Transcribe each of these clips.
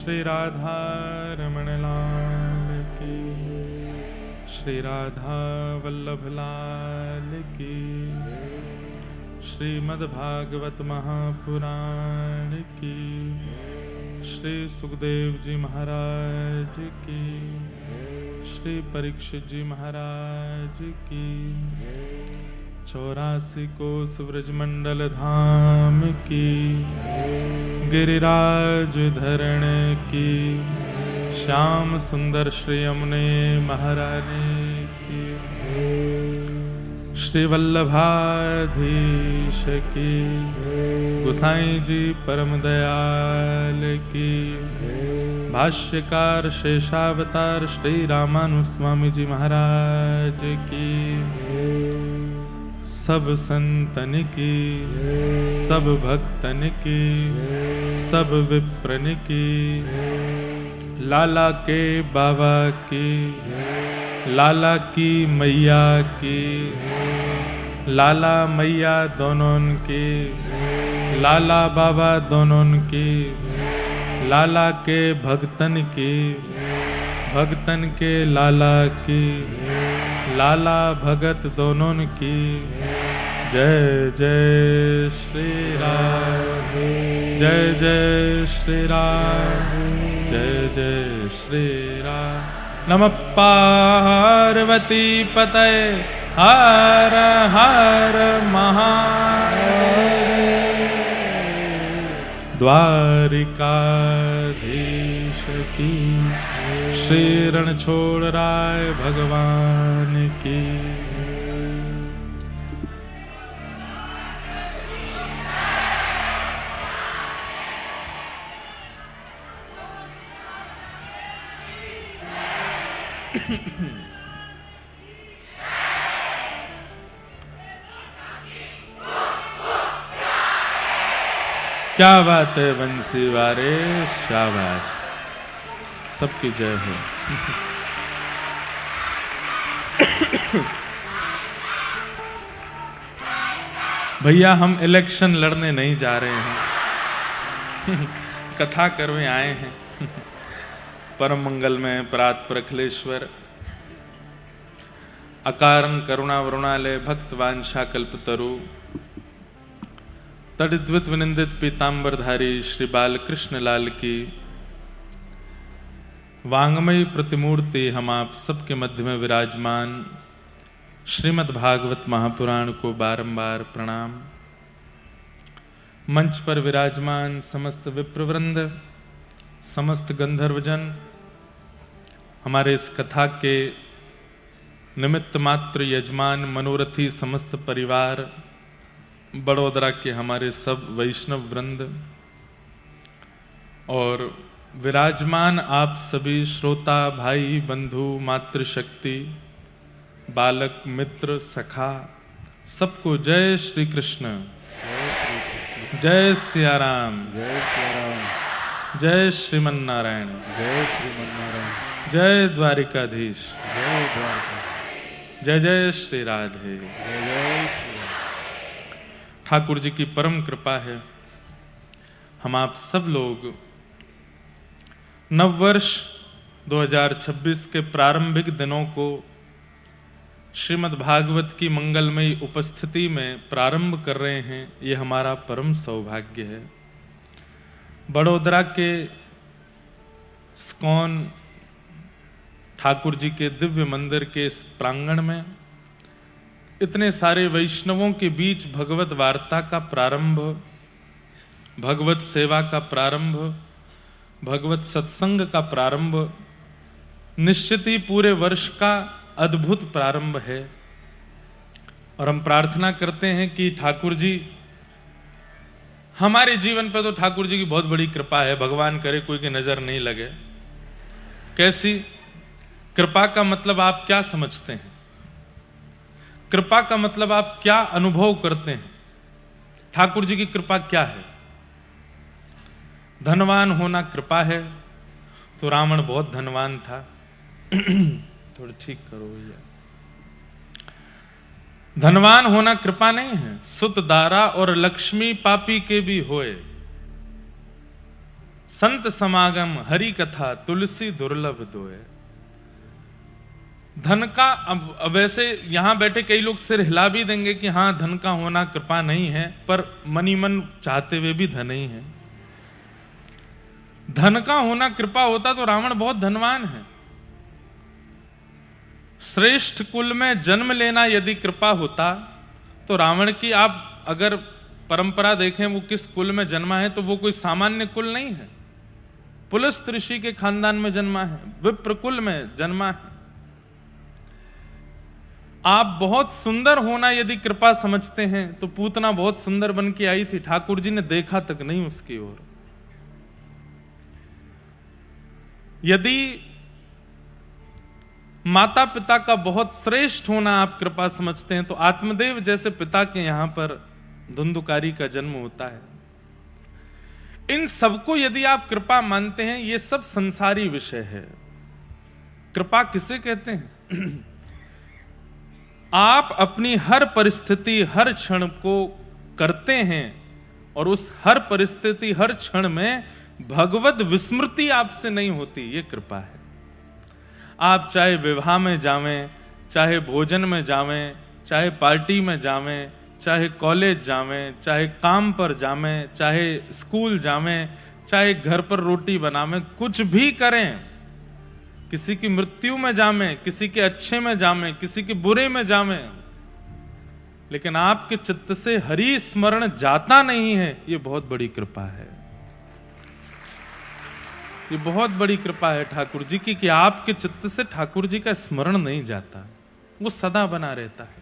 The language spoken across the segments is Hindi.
श्री राधा रमण लाल की, श्री राधा वल्लभ लाल की, श्रीमद्भागवत महापुराण की, श्री सुखदेव जी महाराज की, श्री परीक्षित जी महाराज की, 84 कोस ब्रजमंडल धाम की, गिरिराज धरण की, श्याम सुंदर श्री यमुने महारानी की, श्री वल्लभाधीश की, गोसाई जी परम दयाल की, भाष्यकार शेषावतार श्री रामानुस्वामी जी महाराज की, सब संतन की, सब भक्तन की, सब विप्रन की, लाला के बाबा की, लाला की मैया की, लाला मैया दोनों की, लाला बाबा दोनों की, लाला के भक्तन की, भक्तन के लाला की, लाला भगत दोनों की, जय जय श्री राम, जय जय श्री राम, जय जय श्री राम। नमः पार्वती पतये हर हर महादेव। द्वारिकाधीश की, श्री रणछोड़ राय भगवान की। क्या बात है बंसी वारे, शाबाश, सबकी जय हो। भैया हम इलेक्शन लड़ने नहीं जा रहे हैं, कथा करने आए हैं। परम मंगल में प्रात प्रखलेश्वर, अकारण करुणा वरुणालय, भक्त वांछा कल्पतरु, तड़िद्वित विनिंदित पीतांबरधारी श्री बालकृष्ण लाल की वांगमयी प्रतिमूर्ति हम आप सबके मध्य में विराजमान श्रीमद् भागवत महापुराण को बारंबार प्रणाम। मंच पर विराजमान समस्त विप्रवृंद, समस्त गंधर्वजन, हमारे इस कथा के निमित्त मात्र यजमान मनोरथी समस्त परिवार, बड़ोदरा के हमारे सब वैष्णव वृंद और विराजमान आप सभी श्रोता भाई बंधु मातृशक्ति, बालक मित्र सखा, सबको जय श्री कृष्ण, जय सिया राम, जय सिया राम, जय श्रीमन नारायण, जय श्रीमन नारायण, जय द्वारिकाधीश, जय द्वारका, जय जय श्री राधे। जय जय श्री राम। ठाकुर जी की परम कृपा है, हम आप सब लोग नववर्ष 2026 के प्रारंभिक दिनों को श्रीमद् भागवत की मंगलमयी उपस्थिति में प्रारंभ कर रहे हैं। ये हमारा परम सौभाग्य है। बड़ोदरा के स्कॉन ठाकुर जी के दिव्य मंदिर के इस प्रांगण में इतने सारे वैष्णवों के बीच भगवत वार्ता का प्रारंभ, भगवत सेवा का प्रारंभ, भगवत सत्संग का प्रारंभ निश्चित ही पूरे वर्ष का अद्भुत प्रारंभ है। और हम प्रार्थना करते हैं कि ठाकुर जी, हमारे जीवन पर तो ठाकुर जी की बहुत बड़ी कृपा है, भगवान करे कोई की नजर नहीं लगे। कैसी कृपा का मतलब आप क्या समझते हैं? कृपा का मतलब आप क्या अनुभव करते हैं? ठाकुर जी की कृपा क्या है? धनवान होना कृपा है, तो रावण बहुत धनवान था। थोड़ा ठीक करो भैया। धनवान होना कृपा नहीं है। सुत दारा और लक्ष्मी पापी के भी होए, संत समागम हरि कथा तुलसी दुर्लभ दोए। धन का अब वैसे यहां बैठे कई लोग सिर हिला भी देंगे कि हां धन का होना कृपा नहीं है, पर मनी मन चाहते हुए भी धन ही है। धन का होना कृपा होता तो रावण बहुत धनवान है। श्रेष्ठ कुल में जन्म लेना यदि कृपा होता तो रावण की आप अगर परंपरा देखें वो किस कुल में जन्मा है तो वो कोई सामान्य कुल नहीं है। पुलस्त ऋषि के खानदान में जन्मा है, विप्र कुल में जन्मा है। आप बहुत सुंदर होना यदि कृपा समझते हैं तो पूतना बहुत सुंदर बन के आई थी, ठाकुर जी ने देखा तक नहीं उसकी ओर। यदि माता पिता का बहुत श्रेष्ठ होना आप कृपा समझते हैं तो आत्मदेव जैसे पिता के यहां पर धुंधुकारी का जन्म होता है। इन सबको यदि आप कृपा मानते हैं, ये सब संसारी विषय है। कृपा किसे कहते हैं? आप अपनी हर परिस्थिति हर क्षण को करते हैं और उस हर परिस्थिति हर क्षण में भगवत विस्मृति आपसे नहीं होती, ये कृपा है। आप चाहे विवाह में जावें, चाहे भोजन में जावें, चाहे पार्टी में जावें, चाहे कॉलेज जावें, चाहे काम पर जावें, चाहे स्कूल जावें, चाहे घर पर रोटी बनावें, कुछ भी करें, किसी की मृत्यु में जावें, किसी के अच्छे में जावें, किसी के बुरे में जावें, लेकिन आपके चित्त से हरि स्मरण जाता नहीं है, ये बहुत बड़ी कृपा है। ये बहुत बड़ी कृपा है ठाकुर जी की कि आपके चित्त से ठाकुर जी का स्मरण नहीं जाता, वो सदा बना रहता है।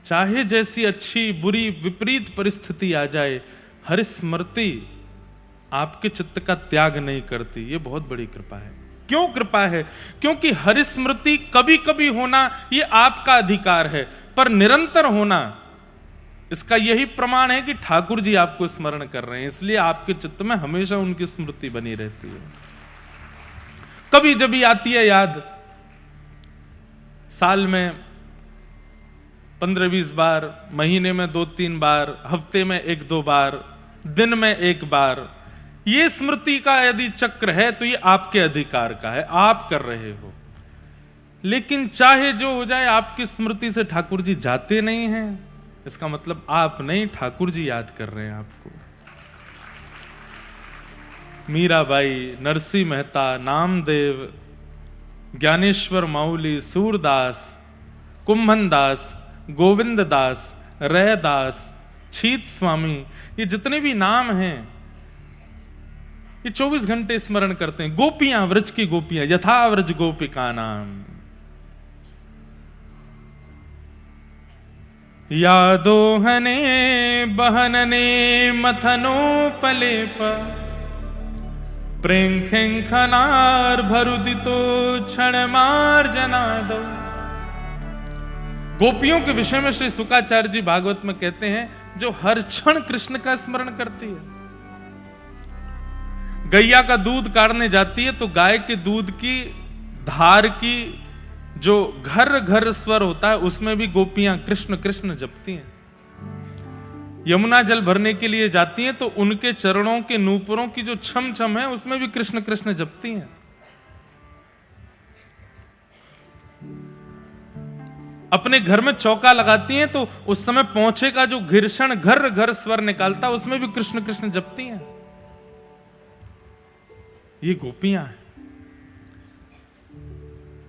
चाहे जैसी अच्छी बुरी विपरीत परिस्थिति आ जाए, हरि स्मृति आपके चित्त का त्याग नहीं करती, ये बहुत बड़ी कृपा है। क्यों कृपा है? क्योंकि हरि स्मृति कभी कभी होना ये आपका अधिकार है, पर निरंतर होना इसका यही प्रमाण है कि ठाकुर जी आपको स्मरण कर रहे हैं, इसलिए आपके चित्त में हमेशा उनकी स्मृति बनी रहती है। कभी जब भी आती है याद, साल में 15-20 बार, महीने में 2-3 बार, हफ्ते में 1-2 बार, दिन में 1 बार, ये स्मृति का यदि चक्र है तो ये आपके अधिकार का है, आप कर रहे हो। लेकिन चाहे जो हो जाए, आपकी स्मृति से ठाकुर जी जाते नहीं हैं, इसका मतलब आप नहीं, ठाकुर जी याद कर रहे हैं आपको। मीराबाई, नरसिंह मेहता, नामदेव, ज्ञानेश्वर माउली, सूरदास, कुंभन दास, गोविंद दास, रैदास, छीत स्वामी, ये जितने भी नाम हैं ये 24 घंटे स्मरण करते हैं। गोपियां, व्रज की गोपियां, यथा व्रज गोपिका नाम। यादो हने बहनने मथनो पलेप प्रेंखेंखनार भरुदितो क्षण मार जनादो। गोपियों के विषय में श्री शुकाचार्य जी भागवत में कहते हैं, जो हर क्षण कृष्ण का स्मरण करती है। गैया का दूध काढ़ने जाती है तो गाय के दूध की धार की जो घर घर स्वर होता है उसमें भी गोपियां कृष्ण कृष्ण जपती हैं। यमुना जल भरने के लिए जाती हैं तो उनके चरणों के नूपुरों की जो छम छम है उसमें भी कृष्ण कृष्ण जपती हैं। अपने घर में चौका लगाती हैं तो उस समय पौंछे का जो घर्षण घर घर स्वर निकालता है उसमें भी कृष्ण कृष्ण जपती हैं। ये गोपियां हैं।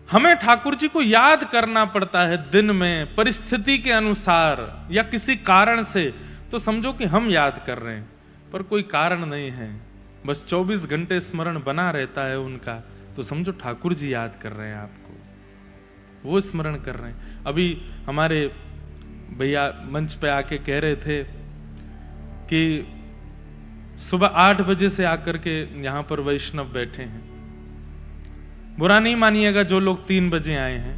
हमें ठाकुर जी को याद करना पड़ता है दिन में, परिस्थिति के अनुसार या किसी कारण से, तो समझो कि हम याद कर रहे हैं, पर कोई कारण नहीं है, बस 24 घंटे स्मरण बना रहता है उनका, तो समझो ठाकुर जी याद कर रहे हैं आपको, वो स्मरण कर रहे हैं। अभी हमारे भैया मंच पे आके कह रहे थे कि सुबह 8 बजे से आकर के यहां पर वैष्णव बैठे हैं। बुरा नहीं मानिएगा जो लोग 3 बजे आए हैं,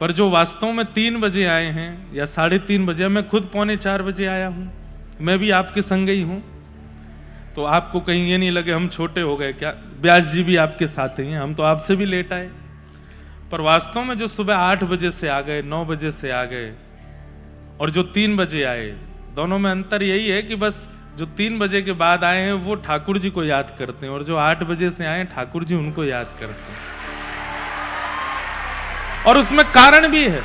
पर जो वास्तव में 3 बजे आए हैं या 3:30 बजे, मैं खुद 3:45 बजे आया हूं, मैं भी आपके संग ही हूं, तो आपको कहीं ये नहीं लगे हम छोटे हो गए क्या। व्यास जी भी आपके साथ ही हैं, हम तो आपसे भी लेट आए, पर वास्तव में जो सुबह 8 बजे से आ गए, 9 बजे से आ गए, और जो 3 बजे आए, दोनों में अंतर यही है कि बस जो 3 बजे के बाद आए हैं वो ठाकुर जी को याद करते हैं, और जो 8 बजे से आए हैं ठाकुर जी उनको याद करते हैं। और उसमें कारण भी है।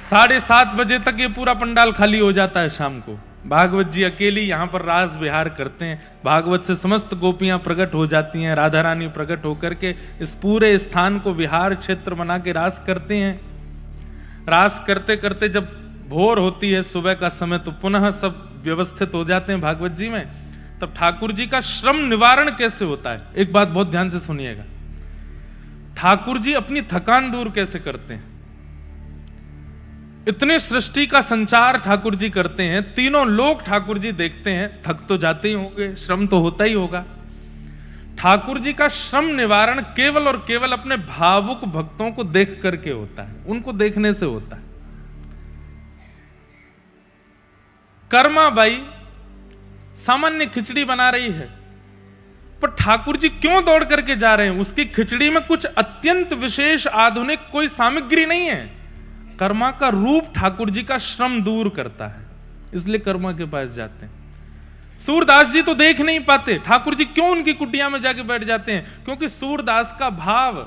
7:30 बजे तक ये पूरा पंडाल खाली हो जाता है शाम को। भागवत जी अकेली यहां पर रास विहार करते हैं। भागवत से समस्त गोपियां प्रकट हो जाती हैं, राधा रानी प्रकट होकर के इस पूरे स्थान को विहार क्षेत्र बना के रास करते हैं। रास करते करते जब भोर होती है सुबह का समय, तो पुनः सब व्यवस्थित हो जाते हैं भागवत जी में। तब ठाकुर जी का श्रम निवारण कैसे होता है, एक बात बहुत ध्यान से सुनिएगा। ठाकुर जी अपनी थकान दूर कैसे करते हैं। इतने सृष्टि का संचार ठाकुर जी करते हैं, तीनों लोग ठाकुर जी देखते हैं, थक तो जाते ही होंगे, श्रम तो होता ही होगा। ठाकुर जी का श्रम निवारण केवल और केवल अपने भावुक भक्तों को देख करके होता है, उनको देखने से होता है। कर्मा बाई सामान्य खिचड़ी बना रही है, पर ठाकुर जी क्यों दौड़ करके जा रहे हैं? उसकी खिचड़ी में कुछ अत्यंत विशेष आधुनिक कोई सामग्री नहीं है। कर्मा का रूप ठाकुर जी का श्रम दूर करता है, इसलिए कर्मा के पास जाते हैं। सूरदास जी तो देख नहीं पाते, ठाकुर जी क्यों उनकी कुटिया में जाके बैठ जाते हैं? क्योंकि सूरदास का भाव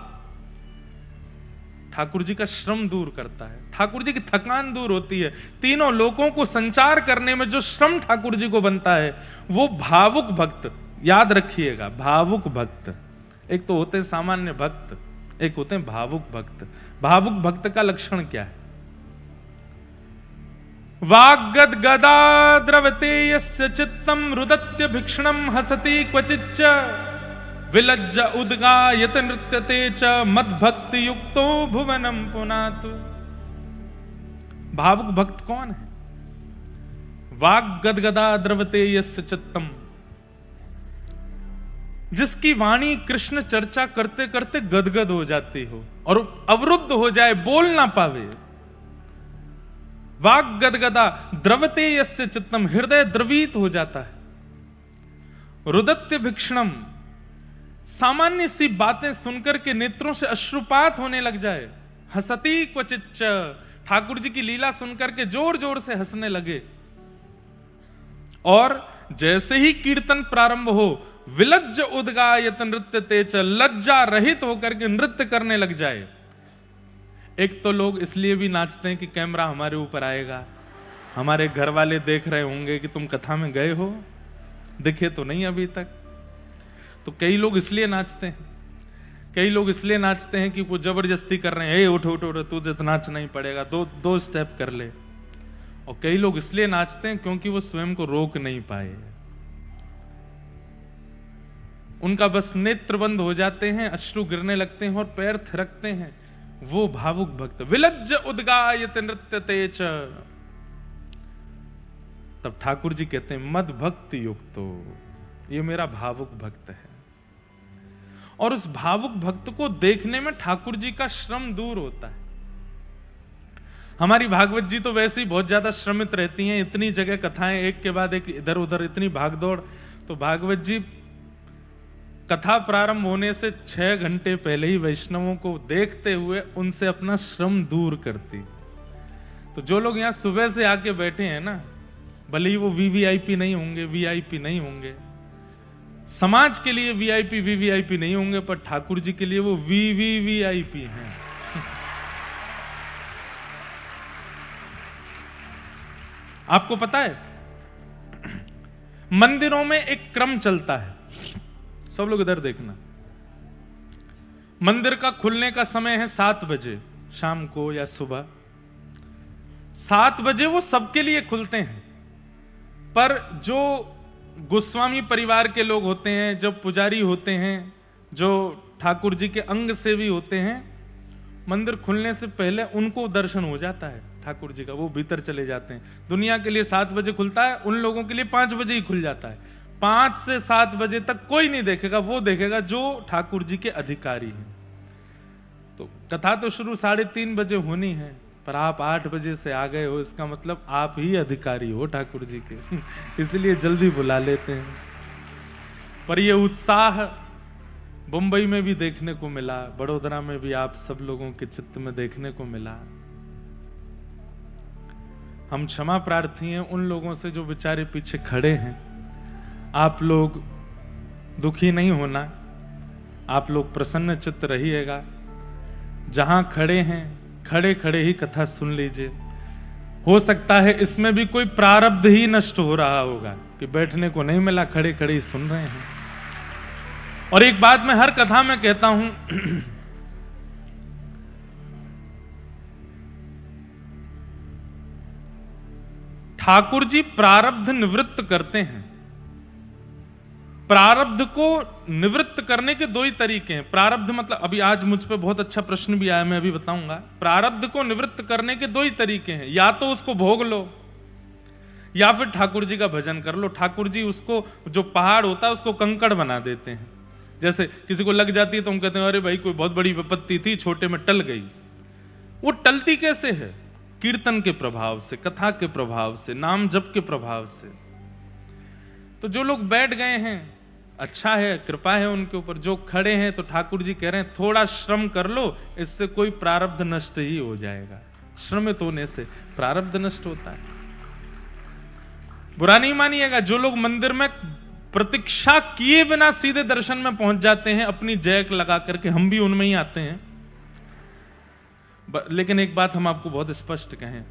ठाकुर जी का श्रम दूर करता है, ठाकुर जी की थकान दूर होती है। तीनों लोगों को संचार करने में जो श्रम ठाकुर जी को बनता है, वो भावुक भक्त, याद रखिएगा, भावुक भक्त। एक तो होते हैं सामान्य भक्त, एक होते हैं भावुक भक्त। भावुक भक्त का लक्षण क्या है? वाग्गद गदा द्रवते यस्य चित्तम रुदत्य भिक्षणम हसति क्वचिच्च विलज्ज उद्गायत नृत्यते च मद्भक्ति युक्तो भुवनम पुनातु। भावुक भक्त कौन है? वाग्गद गदा द्रवते यस्य चित्तम, जिसकी वाणी कृष्ण चर्चा करते करते गदगद हो जाती हो और अवरुद्ध हो जाए, बोल ना पावे। वाग गदगदा द्रवते यस्य चित्तम, हृदय द्रवित हो जाता है। रुदत्य भिक्षणम, सामान्य सी बातें सुनकर के नेत्रों से अश्रुपात होने लग जाए। हसती क्वचिच्च, ठाकुर जी की लीला सुनकर के जोर जोर से हंसने लगे। और जैसे ही कीर्तन प्रारंभ हो, विलज्ज उद्गायत नृत्यते च, लज्जा रहित होकर के नृत्य करने लग जाए। एक तो लोग इसलिए भी नाचते हैं कि कैमरा हमारे ऊपर आएगा, हमारे घर वाले देख रहे होंगे कि तुम कथा में गए हो, दिखे तो नहीं अभी तक। तो कई लोग इसलिए नाचते हैं, कई लोग इसलिए नाचते हैं कि वो जबरदस्ती कर रहे हैं, ए उठो उठो उठो, तुझे तो नाचना ही पड़ेगा, दो स्टेप कर ले। और कई लोग इसलिए नाचते हैं क्योंकि वो स्वयं को रोक नहीं पाए, उनका बस नेत्र बंद हो जाते हैं, अश्रु गिरने लगते हैं और पैर थिरकते हैं। वो भावुक भक्त। विलज्ज उद्गायत नृत्यते च, तब ठाकुर जी कहते हैं मद भक्ति युक्तो, ये मेरा भावुक भक्त है। और उस भावुक भक्त को देखने में ठाकुर जी का श्रम दूर होता है। हमारी भागवत जी तो वैसे ही बहुत ज्यादा श्रमित रहती हैं, इतनी जगह कथाएं एक के बाद एक, इधर उधर इतनी भागदौड़। तो भागवत जी कथा प्रारंभ होने से 6 घंटे पहले ही वैष्णवों को देखते हुए उनसे अपना श्रम दूर करती। तो जो लोग यहां सुबह से आके बैठे हैं ना, भले ही वो वीवीआईपी नहीं होंगे, वीआईपी नहीं होंगे, समाज के लिए वीआईपी वीवीआईपी नहीं होंगे, पर ठाकुर जी के लिए वो वीवीवीआईपी हैं। आपको पता है मंदिरों में एक क्रम चलता है, सब लोग इधर देखना। मंदिर का खुलने का समय है 7 बजे शाम को या सुबह। 7 बजे वो सबके लिए खुलते हैं, पर जो गोस्वामी परिवार के लोग होते हैं, जो पुजारी होते हैं, जो ठाकुर जी के अंग सेवी होते हैं, मंदिर खुलने से पहले उनको दर्शन हो जाता है ठाकुर जी का, वो भीतर चले जाते हैं। दुनिया के लिए 7 बजे खुलता है, उन लोगों के लिए 5 बजे ही खुल जाता है। 5 से 7 बजे तक कोई नहीं देखेगा, वो देखेगा जो ठाकुर जी के अधिकारी हैं। तो कथा तो शुरू 3:30 बजे होनी है, पर आप 8 बजे से आ गए हो, इसका मतलब आप ही अधिकारी हो ठाकुर जी के, इसलिए जल्दी बुला लेते हैं। पर ये उत्साह मुंबई में भी देखने को मिला, बड़ोदरा में भी आप सब लोगों के चित्त में देखने को मिला। हम क्षमा प्रार्थी हैं उन लोगों से जो बेचारे पीछे खड़े हैं। आप लोग दुखी नहीं होना, आप लोग प्रसन्न चित्त रहिएगा। जहां खड़े हैं खड़े खड़े ही कथा सुन लीजिए। हो सकता है इसमें भी कोई प्रारब्ध ही नष्ट हो रहा होगा कि बैठने को नहीं मिला, खड़े खड़े ही सुन रहे हैं। और एक बात मैं हर कथा में कहता हूं, ठाकुर जी प्रारब्ध निवृत्त करते हैं। प्रारब्ध को निवृत्त करने के दो ही तरीके हैं। प्रारब्ध मतलब, अभी आज मुझ पे बहुत अच्छा प्रश्न भी आया, मैं अभी बताऊंगा। प्रारब्ध को निवृत्त करने के दो ही तरीके हैं, या तो उसको भोग लो या फिर ठाकुर जी का भजन कर लो। ठाकुर जी उसको, जो पहाड़ होता है उसको कंकड़ बना देते हैं। जैसे किसी को लग जाती है तो हम कहते हैं अरे भाई कोई बहुत बड़ी विपत्ति थी, छोटे में टल गई। वो टलती कैसे है? कीर्तन के प्रभाव से, कथा के प्रभाव से, नाम जप के प्रभाव से। तो जो लोग बैठ गए हैं अच्छा है, कृपा है उनके ऊपर। जो खड़े हैं तो ठाकुर जी कह रहे हैं थोड़ा श्रम कर लो, इससे कोई प्रारब्ध नष्ट ही हो जाएगा। श्रमित होने से प्रारब्ध नष्ट होता है। बुरा नहीं मानिएगा, जो लोग मंदिर में प्रतीक्षा किए बिना सीधे दर्शन में पहुंच जाते हैं अपनी जैक लगा करके, हम भी उनमें ही आते हैं। लेकिन एक बात हम आपको बहुत स्पष्ट कहें,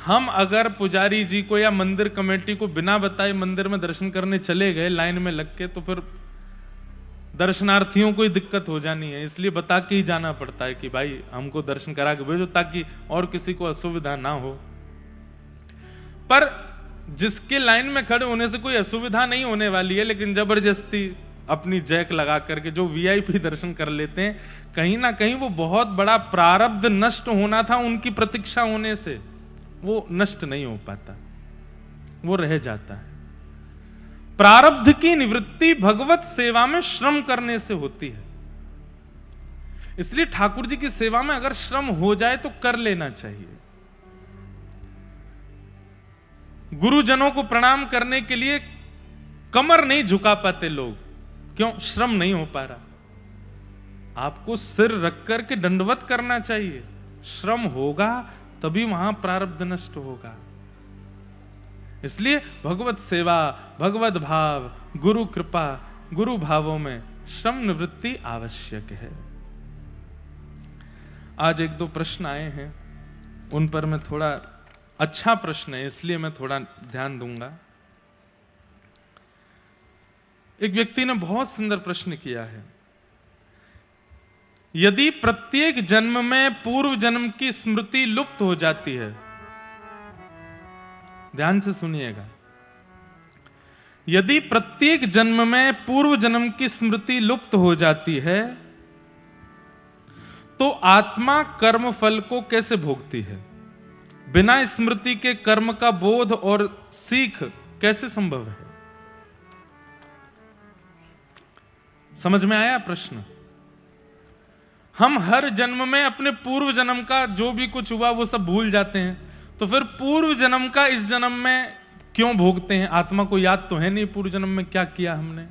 हम अगर पुजारी जी को या मंदिर कमेटी को बिना बताए मंदिर में दर्शन करने चले गए लाइन में लग के, तो फिर दर्शनार्थियों को ही दिक्कत हो जानी है। इसलिए बता के ही जाना पड़ता है कि भाई हमको दर्शन करा के भेजो, ताकि और किसी को असुविधा ना हो। पर जिसके लाइन में खड़े होने से कोई असुविधा नहीं होने वाली है, लेकिन जबरदस्ती अपनी जैक लगा करके जो वीआईपी दर्शन कर लेते हैं, कहीं ना कहीं वो बहुत बड़ा प्रारब्ध नष्ट होना था उनकी प्रतीक्षा होने से, वो नष्ट नहीं हो पाता, वो रह जाता है। प्रारब्ध की निवृत्ति भगवत सेवा में श्रम करने से होती है। इसलिए ठाकुर जी की सेवा में अगर श्रम हो जाए तो कर लेना चाहिए। गुरुजनों को प्रणाम करने के लिए कमर नहीं झुका पाते लोग, क्यों? श्रम नहीं हो पा रहा। आपको सिर रख करके दंडवत करना चाहिए। श्रम होगा तभी वहां प्रारब्ध नष्ट होगा। इसलिए भगवत सेवा, भगवत भाव, गुरु कृपा, गुरु भावों में श्रम निवृत्ति आवश्यक है। आज एक दो प्रश्न आए हैं, उन पर मैं थोड़ा, अच्छा प्रश्न है इसलिए मैं थोड़ा ध्यान दूंगा। एक व्यक्ति ने बहुत सुंदर प्रश्न किया है, यदि प्रत्येक जन्म में पूर्व जन्म की स्मृति लुप्त हो जाती है, ध्यान से सुनिएगा, यदि प्रत्येक जन्म में पूर्व जन्म की स्मृति लुप्त हो जाती है तो आत्मा कर्म फल को कैसे भोगती है? बिना स्मृति के कर्म का बोध और सीख कैसे संभव है? समझ में आया प्रश्न? हम हर जन्म में अपने पूर्व जन्म का जो भी कुछ हुआ वो सब भूल जाते हैं, तो फिर पूर्व जन्म का इस जन्म में क्यों भोगते हैं? आत्मा को याद तो है नहीं पूर्व जन्म में क्या किया हमने।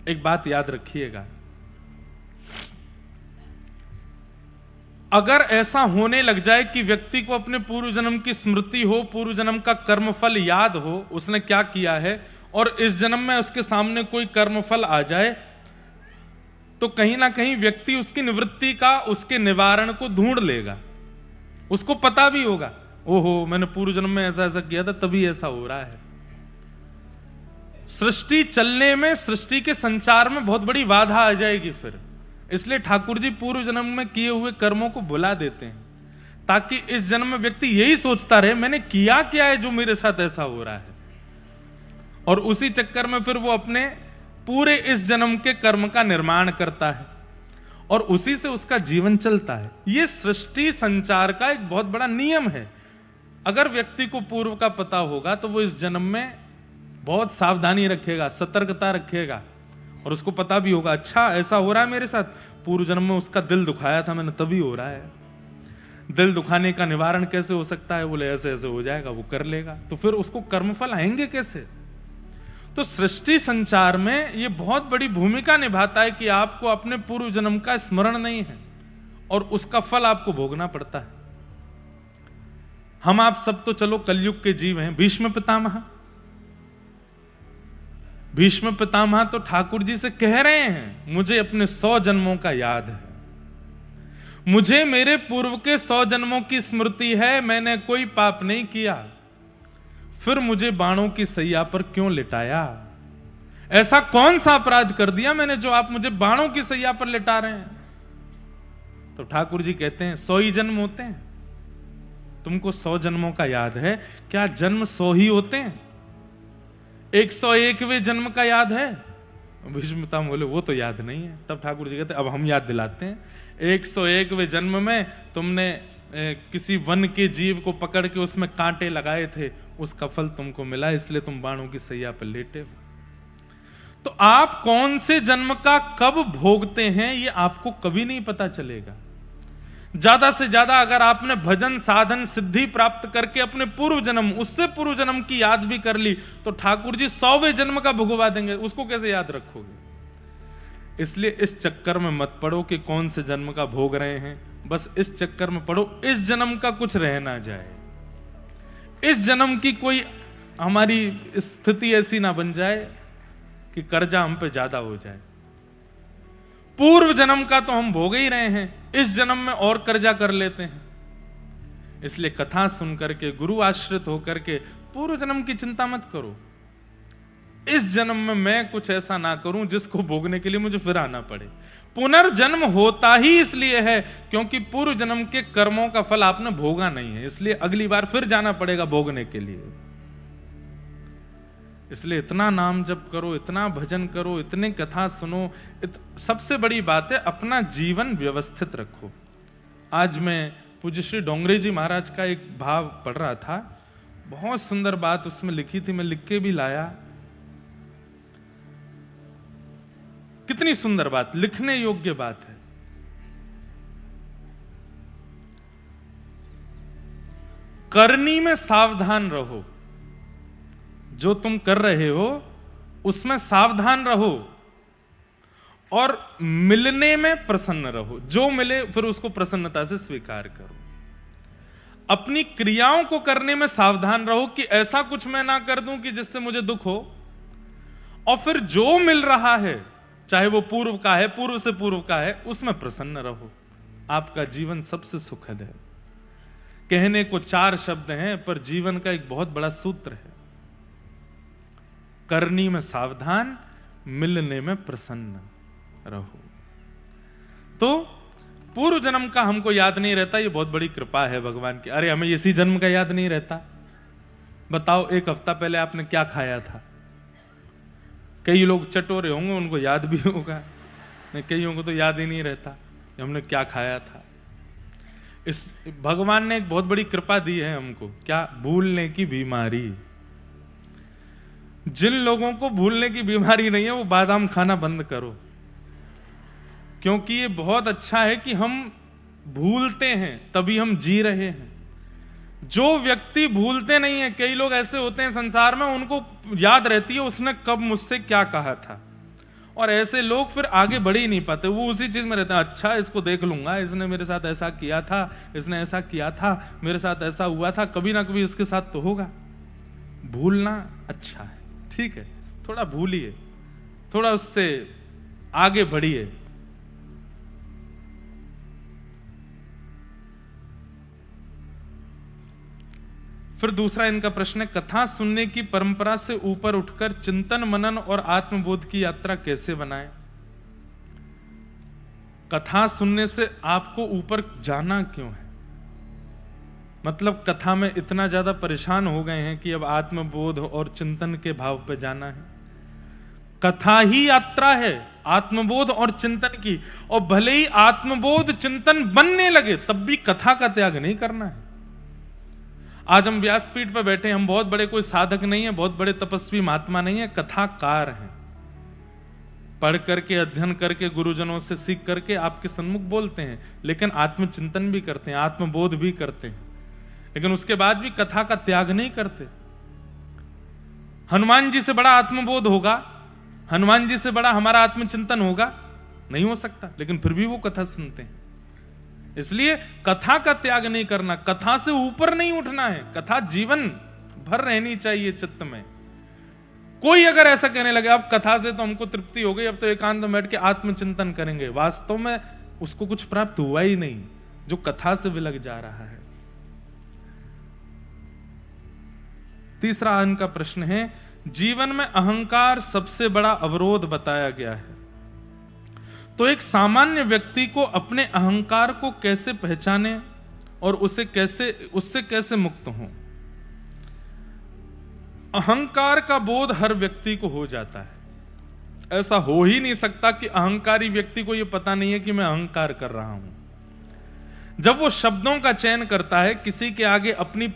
एक बात याद रखिएगा, अगर ऐसा होने लग जाए कि व्यक्ति को अपने पूर्व जन्म की स्मृति हो, पूर्व जन्म का कर्मफल याद हो, उसने क्या किया है, और इस जन्म में उसके सामने कोई कर्मफल आ जाए, तो कहीं ना कहीं व्यक्ति उसकी निवृत्ति का, उसके निवारण को ढूंढ लेगा। उसको पता भी होगा, ओहो मैंने पूर्व जन्म में ऐसा ऐसा किया था तभी ऐसा हो रहा है। सृष्टि चलने में, सृष्टि के संचार में बहुत बड़ी बाधा आ जाएगी फिर। इसलिए ठाकुर जी पूर्व जन्म में किए हुए कर्मों को भुला देते हैं, ताकि इस जन्म में व्यक्ति यही सोचता रहे मैंने किया क्या है जो मेरे साथ ऐसा हो रहा है, और उसी चक्कर में फिर वो अपने पूरे इस जन्म के कर्म का निर्माण करता है और उसी से उसका जीवन चलता है। यह सृष्टि संचार का एक बहुत बड़ा नियम है। अगर व्यक्ति को पूर्व का पता होगा तो वो इस जन्म में बहुत सावधानी रखेगा, सतर्कता रखेगा, और उसको पता भी होगा अच्छा ऐसा हो रहा है मेरे साथ, पूर्व जन्म में उसका दिल दुखाया था मैंने तभी हो रहा है। दिल दुखाने का निवारण कैसे हो सकता है? बोले ऐसे ऐसे हो जाएगा, वो कर लेगा। तो फिर उसको कर्मफल आएंगे कैसे? तो सृष्टि संचार में यह बहुत बड़ी भूमिका निभाता है कि आपको अपने पूर्व जन्म का स्मरण नहीं है और उसका फल आपको भोगना पड़ता है। हम आप सब तो चलो कलयुग के जीव हैं। भीष्म पितामह तो ठाकुर जी से कह रहे हैं, मुझे अपने 100 जन्मों का याद है, मुझे मेरे पूर्व के 100 जन्मों की स्मृति है, मैंने कोई पाप नहीं किया, फिर मुझे बाणों की सैया पर क्यों लिटाया? ऐसा कौन सा अपराध कर दिया मैंने जो आप मुझे बाणों की सैया पर लिटा रहे हैं? तो ठाकुर जी कहते हैं 100 ही जन्म होते हैं, तुमको 100 जन्मों का याद है, क्या जन्म 100 ही होते हैं? 101वें जन्म का याद है? भीष्म पितामह बोले वो तो याद नहीं है। तब ठाकुर जी कहते अब हम याद दिलाते हैं, 101वें जन्म में तुमने किसी वन के जीव को पकड़ के उसमें कांटे लगाए थे, उसका फल तुमको मिला, इसलिए तुम बाणों की सैया पर लेटे हो। तो आप कौन से जन्म का कब भोगते हैं ये आपको कभी नहीं पता चलेगा। ज्यादा से ज्यादा अगर आपने भजन साधन सिद्धि प्राप्त करके अपने पूर्व जन्म, उससे पूर्व जन्म की याद भी कर ली तो ठाकुर जी 100वें जन्म का भुगवा देंगे, उसको कैसे याद रखोगे? इसलिए इस चक्कर में मत पड़ो कि कौन से जन्म का भोग रहे हैं, बस इस चक्कर में पड़ो इस जन्म का कुछ रह ना जाए, इस जन्म की कोई हमारी स्थिति ऐसी ना बन जाए कि कर्जा हम पे ज्यादा हो जाए। पूर्व जन्म का तो हम भोग ही रहे हैं, इस जन्म में और कर्जा कर लेते हैं। इसलिए कथा सुन करके, गुरु आश्रित होकर के पूर्व जन्म की चिंता मत करो। इस जन्म में मैं कुछ ऐसा ना करूं जिसको भोगने के लिए मुझे फिर आना पड़े। पुनर्जन्म होता ही इसलिए है क्योंकि पूर्व जन्म के कर्मों का फल आपने भोगा नहीं है, इसलिए अगली बार फिर जाना पड़ेगा भोगने के लिए। इसलिए इतना नाम जप करो, इतना भजन करो, इतने कथा सुनो। सबसे बड़ी बात है अपना जीवन व्यवस्थित रखो। आज मैं पूज्य श्री डोंगरे जी महाराज का एक भाव पढ़ रहा था, बहुत सुंदर बात उसमें लिखी थी, मैं लिख के भी लाया। कितनी सुंदर बात, लिखने योग्य बात है। करनी में सावधान रहो, जो तुम कर रहे हो उसमें सावधान रहो, और मिलने में प्रसन्न रहो। जो मिले फिर उसको प्रसन्नता से स्वीकार करो। अपनी क्रियाओं को करने में सावधान रहो कि ऐसा कुछ मैं ना कर दूं कि जिससे मुझे दुख हो, और फिर जो मिल रहा है चाहे वो पूर्व का है, पूर्व से पूर्व का है, उसमें प्रसन्न रहो। आपका जीवन सबसे सुखद है। कहने को 4 शब्द हैं पर जीवन का एक बहुत बड़ा सूत्र है। करनी में सावधान, मिलने में प्रसन्न रहो। तो पूर्व जन्म का हमको याद नहीं रहता, ये बहुत बड़ी कृपा है भगवान की। अरे हमें इसी जन्म का याद नहीं रहता। बताओ 1 हफ्ता पहले आपने क्या खाया था? कई लोग चटोरे होंगे, उनको याद भी होगा, कईयों को तो याद ही नहीं रहता कि हमने क्या खाया था। इस भगवान ने एक बहुत बड़ी कृपा दी है हमको, क्या? भूलने की बीमारी। जिन लोगों को भूलने की बीमारी नहीं है वो बादाम खाना बंद करो, क्योंकि ये बहुत अच्छा है कि हम भूलते हैं तभी हम जी रहे हैं। जो व्यक्ति भूलते नहीं है, कई लोग ऐसे होते हैं संसार में, उनको याद रहती है उसने कब मुझसे क्या कहा था, और ऐसे लोग फिर आगे बढ़ ही नहीं पाते। वो उसी चीज में रहते हैं, अच्छा इसको देख लूंगा, इसने मेरे साथ ऐसा किया था, इसने ऐसा किया था, मेरे साथ ऐसा हुआ था, कभी ना कभी इसके साथ तो होगा। भूलना अच्छा है, ठीक है, थोड़ा भूलिए, थोड़ा उससे आगे बढ़िए। फिर दूसरा इनका प्रश्न है, कथा सुनने की परंपरा से ऊपर उठकर चिंतन मनन और आत्मबोध की यात्रा कैसे बनाएं? कथा सुनने से आपको ऊपर जाना क्यों है? मतलब कथा में इतना ज्यादा परेशान हो गए हैं कि अब आत्मबोध और चिंतन के भाव पे जाना है। कथा ही यात्रा है आत्मबोध और चिंतन की, और भले ही आत्मबोध चिंतन बनने लगे तब भी कथा का त्याग नहीं करना है। आज हम व्यासपीठ पर बैठे, हम बहुत बड़े कोई साधक नहीं है, बहुत बड़े तपस्वी महात्मा नहीं है, कथाकार हैं। पढ़ करके, अध्ययन करके, गुरुजनों से सीख करके आपके सन्मुख बोलते हैं, लेकिन आत्मचिंतन भी करते हैं, आत्मबोध भी करते हैं, लेकिन उसके बाद भी कथा का त्याग नहीं करते। हनुमान जी से बड़ा आत्मबोध होगा, हनुमान जी से बड़ा हमारा आत्मचिंतन होगा? नहीं हो सकता, लेकिन फिर भी वो कथा सुनते हैं। इसलिए कथा का त्याग नहीं करना, कथा से ऊपर नहीं उठना है, कथा जीवन भर रहनी चाहिए चित्त में। कोई अगर ऐसा कहने लगे अब कथा से तो हमको तृप्ति हो गई, अब तो एकांत में बैठ के आत्मचिंतन करेंगे, वास्तव में उसको कुछ प्राप्त हुआ ही नहीं जो कथा से विलग जा रहा है। तीसरा इनका प्रश्न है, जीवन में अहंकार सबसे बड़ा अवरोध बताया गया है, तो एक सामान्य व्यक्ति को अपने अहंकार को कैसे पहचाने और उससे कैसे मुक्त हो? अहंकार का बोध हर व्यक्ति को हो जाता है। ऐसा हो ही नहीं सकता कि अहंकारी व्यक्ति को यह पता नहीं है कि मैं अहंकार कर रहा हूं। जब वो शब्दों का चयन करता है, किसी के आगे अपनी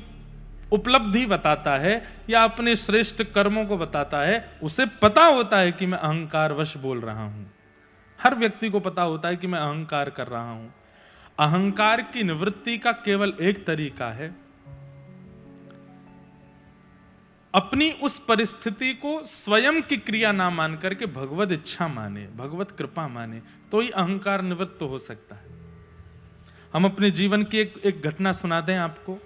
उपलब्धि बताता है या अपने श्रेष्ठ कर्मों को बताता है, उसे पता होता है कि मैं अहंकारवश बोल रहा हूं। हर व्यक्ति को पता होता है कि मैं अहंकार कर रहा हूं। अहंकार की निवृत्ति का केवल एक तरीका है, अपनी उस परिस्थिति को स्वयं की क्रिया ना मान करके भगवत इच्छा माने, भगवत कृपा माने, तो ही अहंकार निवृत्त हो सकता है। हम अपने जीवन की एक घटना सुना दें आपको।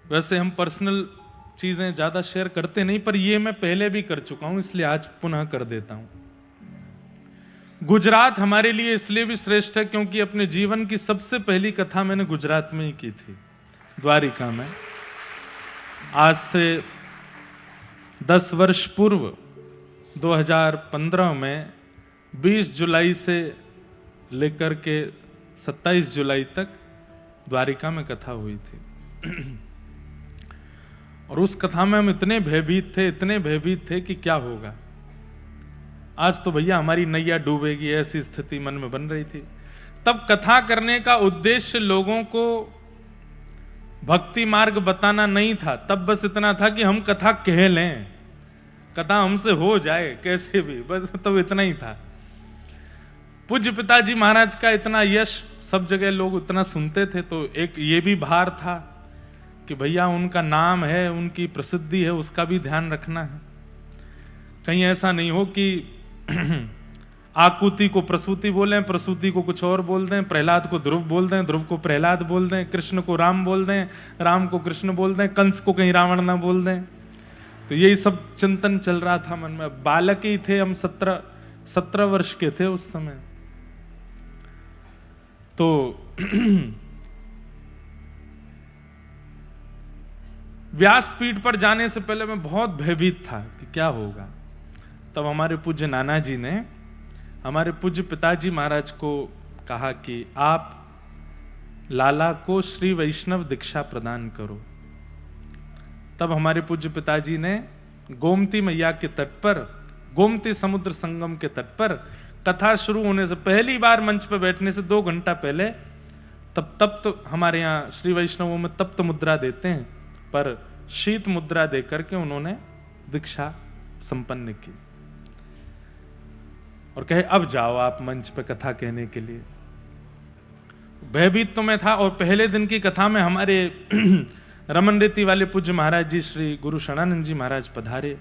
वैसे हम पर्सनल चीजें ज्यादा शेयर करते नहीं, पर ये मैं पहले भी कर चुका हूं, इसलिए आज पुनः कर देता हूं। गुजरात हमारे लिए इसलिए भी श्रेष्ठ है क्योंकि अपने जीवन की सबसे पहली कथा मैंने गुजरात में ही की थी, द्वारिका में। आज से 10 वर्ष पूर्व 2015 में 20 जुलाई से लेकर के 27 जुलाई तक द्वारिका में कथा हुई थी। और उस कथा में हम इतने भयभीत थे कि क्या होगा। आज तो भैया हमारी नैया डूबेगी, ऐसी स्थिति मन में बन रही थी। तब कथा करने का उद्देश्य लोगों को भक्ति मार्ग बताना नहीं था, तब बस इतना था कि हम कथा कह लें, कथा हमसे हो जाए कैसे भी, बस तब इतना ही था। पूज्य पिताजी महाराज का इतना यश सब जगह लोग इतना सुनते थे, तो एक ये भी भार था कि भैया उनका नाम है, उनकी प्रसिद्धि है, उसका भी ध्यान रखना है। कहीं ऐसा नहीं हो कि आकुति को प्रसूति बोलें, प्रसूति को कुछ और बोल दें, प्रहलाद को ध्रुव बोल दें, ध्रुव को प्रहलाद बोल दें, कृष्ण को राम बोल दें, राम को कृष्ण बोल दें, कंस को कहीं रावण ना बोल दें। तो यही सब चिंतन चल रहा था मन में। बालक ही थे हम, 17 वर्ष के थे उस समय। तो व्यासपीठ पर जाने से पहले मैं बहुत भयभीत था कि क्या होगा। तब हमारे पूज्य नाना जी ने हमारे पूज्य पिताजी महाराज को कहा कि आप लाला को श्री वैष्णव दीक्षा प्रदान करो। तब हमारे पूज्य पिताजी ने गोमती मैया के तट पर, गोमती समुद्र संगम के तट पर, कथा शुरू होने से पहली बार मंच पर बैठने से 2 घंटा पहले, तब तो हमारे यहाँ श्री वैष्णवों में तप्त मुद्रा देते हैं, पर शीत मुद्रा देकर के उन्होंने दीक्षा संपन्न की और कहे अब जाओ आप मंच पे कथा कहने के लिए। भयभीत तो मैं था। और पहले दिन की कथा में हमारे रमन रीति वाले पूज्य महाराज जी श्री गुरु शरणानंद जी महाराज पधारे,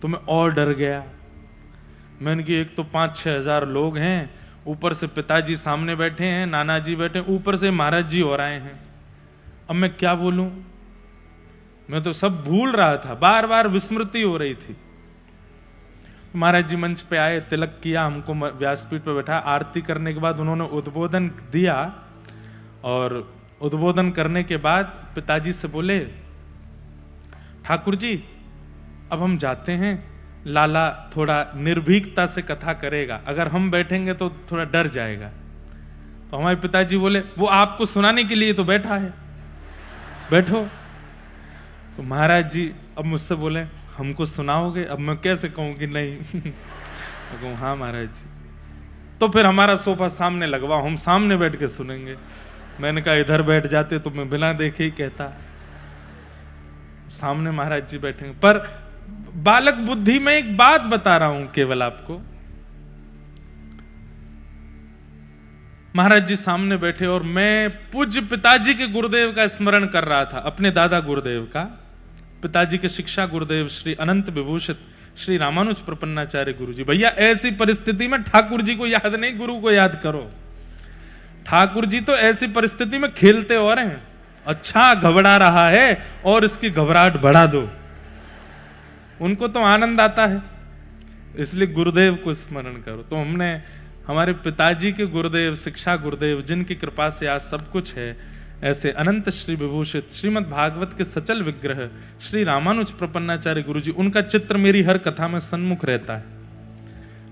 तो मैं और डर गया। मैंने कि एक तो 5-6 हजार लोग हैं, ऊपर से पिताजी सामने बैठे हैं, नाना जी बैठे, ऊपर से महाराज जी और आए हैं, अब मैं क्या बोलूं। मैं तो सब भूल रहा था, बार बार विस्मृति हो रही थी। महाराज जी मंच पे आए, तिलक किया, हमको व्यासपीठ पे बैठा, आरती करने के बाद उन्होंने उद्बोधन दिया और उद्बोधन करने के बाद पिताजी से बोले, ठाकुर जी अब हम जाते हैं, लाला थोड़ा निर्भीकता से कथा करेगा, अगर हम बैठेंगे तो थोड़ा डर जाएगा। तो हमारे पिताजी बोले, वो आपको सुनाने के लिए तो बैठा है, बैठो। तो महाराज जी अब मुझसे बोले, हमको सुनाओगे? अब मैं कैसे कहूं कि नहीं। मैं कहूं हाँ महाराज जी। तो फिर हमारा सोफा सामने लगवाओ, हम सामने बैठ के सुनेंगे। मैंने कहा इधर बैठ जाते तो मैं बिना देखे ही कहता। सामने महाराज जी बैठेंगे। पर बालक बुद्धि में एक बात बता रहा हूं केवल आपको। महाराज जी सामने बैठे और मैं पूज्य पिताजी के गुरुदेव का स्मरण कर रहा था, अपने दादा गुरुदेव का, पिताजी के शिक्षा गुरुदेव श्री अनंत विभूषित श्री रामानुज प्रपन्नाचार्य गुरु जी। भैया ऐसी परिस्थिति में ठाकुर जी को याद नहीं, गुरु को याद करो। ठाकुर जी तो ऐसी परिस्थिति में खेलते और हैं, अच्छा घबरा रहा है और इसकी घबराहट बढ़ा दो, उनको तो आनंद आता है, इसलिए गुरुदेव को स्मरण करो। तो हमने हमारे पिताजी के गुरुदेव, शिक्षा गुरुदेव, जिनकी कृपा से आज सब कुछ है, ऐसे अनंत श्री विभूषित श्रीमद् भागवत के सचल विग्रह श्री रामानुज प्रपन्नाचार्य गुरु जी, उनका चित्र मेरी हर कथा में सन्मुख रहता है।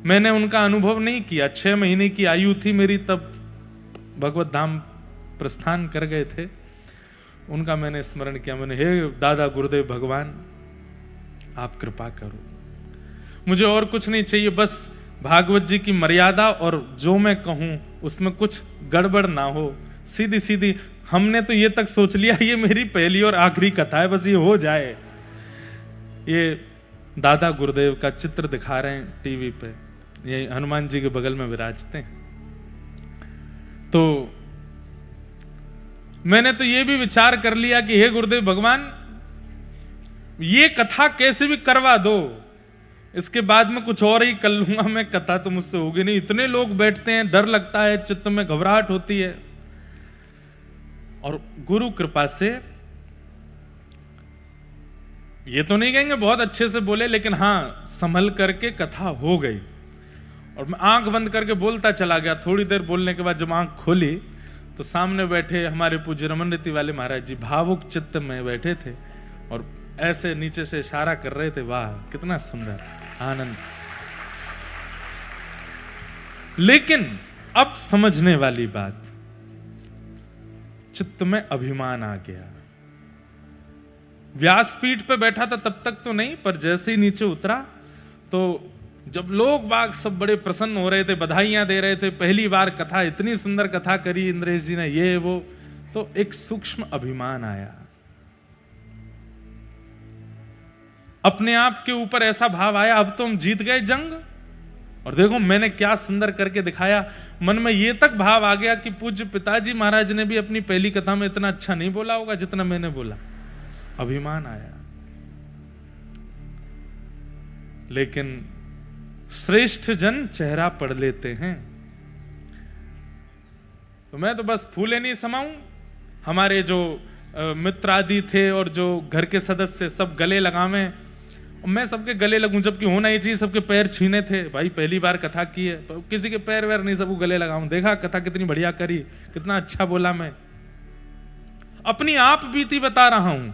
मैंने उनका अनुभव नहीं किया, 6 महीने की आयु थी मेरी, तब भगवत धाम प्रस्थान कर गए थे, उनका मैंने स्मरण किया। मैंने, हे दादा गुरुदेव भगवान, आप कृपा करो, मुझे और कुछ नहीं चाहिए, बस भागवत जी की मर्यादा और जो मैं कहूं उसमें कुछ गड़बड़ ना हो, सीधी सीधी। हमने तो ये तक सोच लिया ये मेरी पहली और आखिरी कथा है, बस ये हो जाए। ये दादा गुरुदेव का चित्र दिखा रहे हैं टीवी पे, ये हनुमान जी के बगल में विराजते हैं। तो मैंने तो ये भी विचार कर लिया कि हे गुरुदेव भगवान, ये कथा कैसे भी करवा दो, इसके बाद में कुछ और ही कर लूंगा मैं, कथा तो मुझसे होगी नहीं। इतने लोग बैठते हैं, डर लगता है, चित्त में घबराहट होती है। और गुरु कृपा से, ये तो नहीं कहेंगे बहुत अच्छे से बोले, लेकिन हां संभल करके कथा हो गई। और मैं आंख बंद करके बोलता चला गया। थोड़ी देर बोलने के बाद जब आंख खोली तो सामने बैठे हमारे पूज्य रमन रीति वाले महाराज जी भावुक चित्त में बैठे थे और ऐसे नीचे से इशारा कर रहे थे। वाह कितना सुंदर आनंद। लेकिन अब समझने वाली बात, चित्त में अभिमान आ गया। व्यासपीठ पे बैठा था तब तक तो नहीं, पर जैसे ही नीचे उतरा तो जब लोग बाग सब बड़े प्रसन्न हो रहे थे, बधाइयां दे रहे थे, पहली बार कथा, इतनी सुंदर कथा करी इंद्रेश जी ने, ये वो, तो एक सूक्ष्म अभिमान आया। अपने आप के ऊपर ऐसा भाव आया, अब तो हम जीत गए जंग, और देखो मैंने क्या सुंदर करके दिखाया। मन में ये तक भाव आ गया कि पूज्य पिताजी महाराज ने भी अपनी पहली कथा में इतना अच्छा नहीं बोला होगा जितना मैंने बोला। अभिमान आया। लेकिन श्रेष्ठ जन चेहरा पढ़ लेते हैं। तो मैं तो बस फूले नहीं समाऊं। हमारे जो मित्र आदि थे और जो घर के सदस्य सब गले लगावें, मैं सबके गले लगूं, जबकि होना ही चाहिए सबके पैर छीने थे। भाई पहली बार कथा की है, किसी के पैर वैर नहीं, सबको गले लगाऊं। देखा कथा कितनी बढ़िया करी, कितना अच्छा बोला। मैं अपनी आप बीती बता रहा हूं,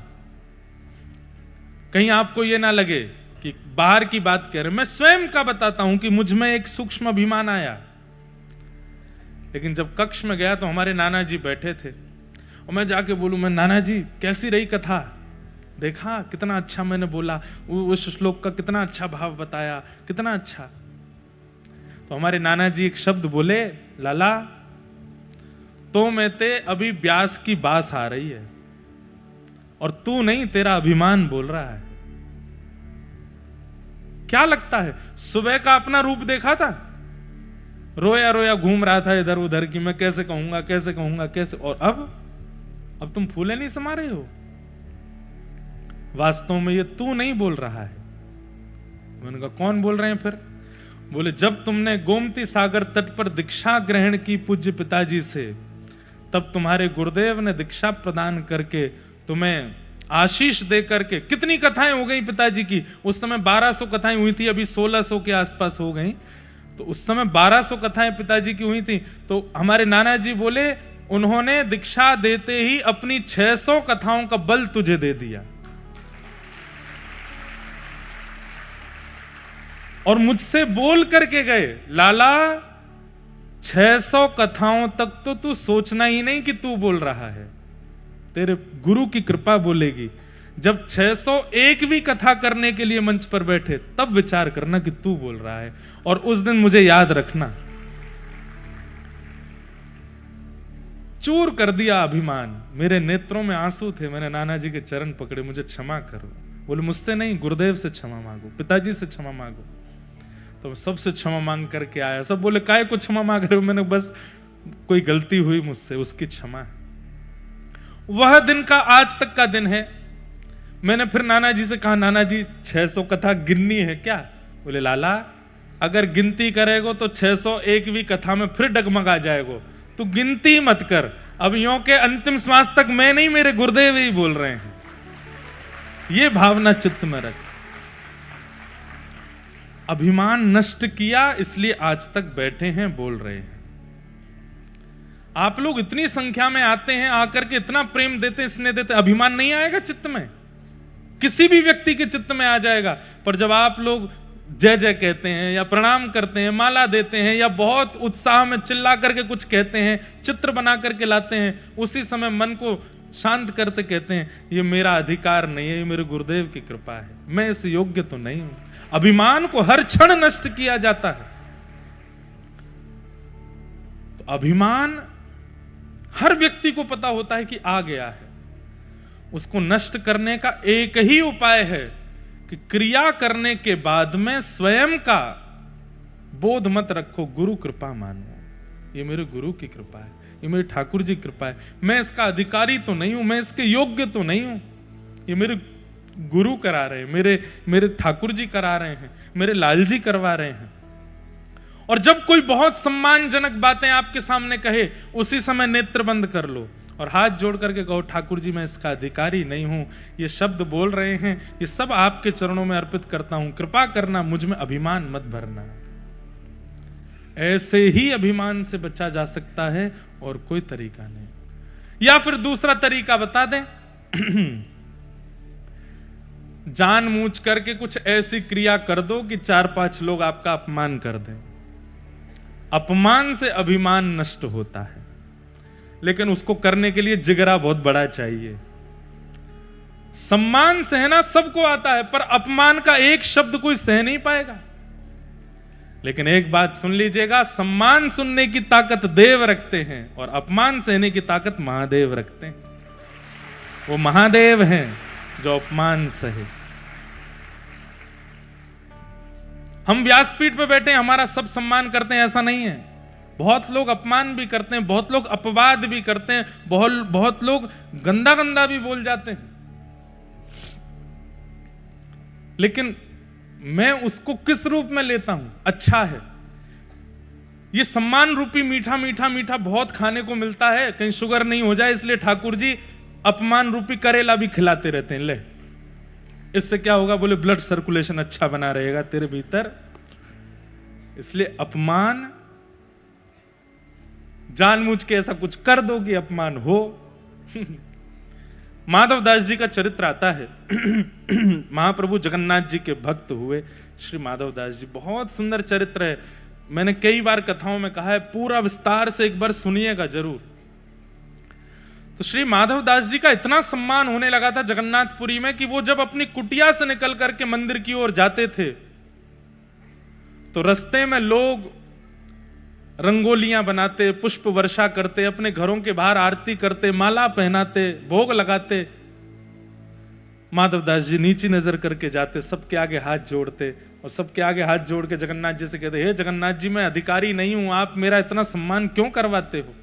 कहीं आपको यह ना लगे कि बाहर की बात कह रहे। मैं स्वयं का बताता हूं कि मुझ में एक सूक्ष्म अभिमान आया। लेकिन जब कक्ष में गया तो हमारे नाना जी बैठे थे और मैं जाके बोलूं, मैं नाना जी कैसी रही कथा, देखा कितना अच्छा मैंने बोला, उस श्लोक का कितना अच्छा भाव बताया, कितना अच्छा। तो हमारे नाना जी एक शब्द बोले, लाला तो मैं ते अभी ब्यास की बास आ रही है और तू नहीं, तेरा अभिमान बोल रहा है। क्या लगता है, सुबह का अपना रूप देखा था, रोया रोया घूम रहा था इधर उधर की मैं कैसे कहूंगा कैसे कहूंगा कैसे, और अब तुम फूले नहीं समा रहे हो। वास्तव में ये तू नहीं बोल रहा है। मैंने कहा कौन बोल रहे हैं फिर? बोले जब तुमने गोमती सागर तट पर दीक्षा ग्रहण की पूज्य पिताजी से, तब तुम्हारे गुरुदेव ने दीक्षा प्रदान करके तुम्हें आशीष दे करके, कितनी कथाएं हो गई पिताजी की, उस समय 1200 कथाएं हुई थी, अभी 1600 के आसपास हो गई, तो उस समय 1200 कथाएं पिताजी की हुई थी। तो हमारे नाना जी बोले उन्होंने दीक्षा देते ही अपनी 600 कथाओं का बल तुझे दे दिया। और मुझसे बोल करके गए, लाला 600 कथाओं तक तो तू सोचना ही नहीं कि तू बोल रहा है, तेरे गुरु की कृपा बोलेगी। जब 601वीं कथा करने के लिए मंच पर बैठे तब विचार करना कि तू बोल रहा है। और उस दिन मुझे याद रखना, चूर कर दिया अभिमान। मेरे नेत्रों में आंसू थे, मैंने नाना जी के चरण पकड़े, मुझे क्षमा करो। बोले मुझसे नहीं, गुरुदेव से क्षमा मांगो, पिताजी से क्षमा मांगो। तो सबसे क्षमा मांग करके आया। सब बोले काहे को क्षमा मांग रहे हो? मैंने बस कोई गलती हुई मुझसे, उसकी क्षमा है। वह दिन का आज तक का दिन है। मैंने फिर नाना जी से कहा, नाना जी 600 कथा गिननी है क्या? बोले लाला अगर गिनती करेगो तो 601वीं कथा में फिर डगमगा जाएगो, तू गिनती मत कर, अब यों के अंतिम श्वास तक मैं नहीं, मेरे गुरुदेव ही बोल रहे हैं। ये भावना चित्त में रख। अभिमान नष्ट किया, इसलिए आज तक बैठे हैं, बोल रहे हैं। आप लोग इतनी संख्या में आते हैं, आकर के इतना प्रेम देते, स्नेह देते, अभिमान नहीं आएगा चित्त में? किसी भी व्यक्ति के चित्त में आ जाएगा। पर जब आप लोग जय जय कहते हैं या प्रणाम करते हैं, माला देते हैं या बहुत उत्साह में चिल्ला करके कुछ कहते हैं, चित्र बना करके लाते हैं, उसी समय मन को शांत करते कहते हैं ये मेरा अधिकार नहीं है, ये मेरे गुरुदेव की कृपा है, मैं इस योग्य तो नहीं हूं। अभिमान को हर क्षण नष्ट किया जाता है। तो अभिमान हर व्यक्ति को पता होता है कि आ गया है, उसको नष्ट करने का एक ही उपाय है कि क्रिया करने के बाद में स्वयं का बोध मत रखो, गुरु कृपा मानो। ये मेरे गुरु की कृपा है, ये मेरे ठाकुर जी की कृपा है, मैं इसका अधिकारी तो नहीं हूं, मैं इसके योग्य तो नहीं हूं, ये मेरे गुरु करा रहे हैं, मेरे ठाकुर जी करा रहे हैं, मेरे लाल जी करवा रहे हैं। और जब कोई बहुत सम्मानजनक बातें आपके सामने कहे, उसी समय नेत्र बंद कर लो और हाथ जोड़ करके कहो ठाकुर जी मैं इसका अधिकारी नहीं हूं, ये शब्द बोल रहे हैं, ये सब आपके चरणों में अर्पित करता हूं, कृपा करना, मुझ में अभिमान मत भरना। ऐसे ही अभिमान से बचा जा सकता है और कोई तरीका नहीं। या फिर दूसरा तरीका बता दें, जानबूझ करके कुछ ऐसी क्रिया कर दो कि 4-5 लोग आपका अपमान कर दें। अपमान से अभिमान नष्ट होता है, लेकिन उसको करने के लिए जिगरा बहुत बड़ा चाहिए। सम्मान सहना सबको आता है, पर अपमान का एक शब्द कोई सह नहीं पाएगा। लेकिन एक बात सुन लीजिएगा, सम्मान सुनने की ताकत देव रखते हैं और अपमान सहने की ताकत महादेव रखते हैं। वो महादेव हैं जो अपमान सहे। हम व्यासपीठ पे बैठे, हमारा सब सम्मान करते हैं ऐसा नहीं है। बहुत लोग अपमान भी करते हैं, बहुत लोग अपवाद भी करते हैं, बहुत लोग गंदा गंदा भी बोल जाते हैं। लेकिन मैं उसको किस रूप में लेता हूं? अच्छा है, ये सम्मान रूपी मीठा मीठा मीठा बहुत खाने को मिलता है, कहीं शुगर नहीं हो जाए, इसलिए ठाकुर जी अपमान रूपी करेला भी खिलाते रहते हैं। ले, इससे क्या होगा? बोले ब्लड सर्कुलेशन अच्छा बना रहेगा तेरे भीतर। इसलिए अपमान, जानबूझ के ऐसा कुछ कर दो कि अपमान हो। माधवदास जी का चरित्र आता है। महाप्रभु जगन्नाथ जी के भक्त हुए श्री माधवदास जी, बहुत सुंदर चरित्र है। मैंने कई बार कथाओं में कहा है, पूरा विस्तार से एक बार सुनिएगा जरूर। तो श्री माधवदास जी का इतना सम्मान होने लगा था जगन्नाथपुरी में कि वो जब अपनी कुटिया से निकल करके मंदिर की ओर जाते थे तो रास्ते में लोग रंगोलियां बनाते, पुष्प वर्षा करते, अपने घरों के बाहर आरती करते, माला पहनाते, भोग लगाते। माधवदास जी नीची नजर करके जाते, सबके आगे हाथ जोड़ते और सबके आगे हाथ जोड़ के जगन्नाथ जी से कहते, हे जगन्नाथ जी, मैं अधिकारी नहीं हूं, आप मेरा इतना सम्मान क्यों करवाते हो?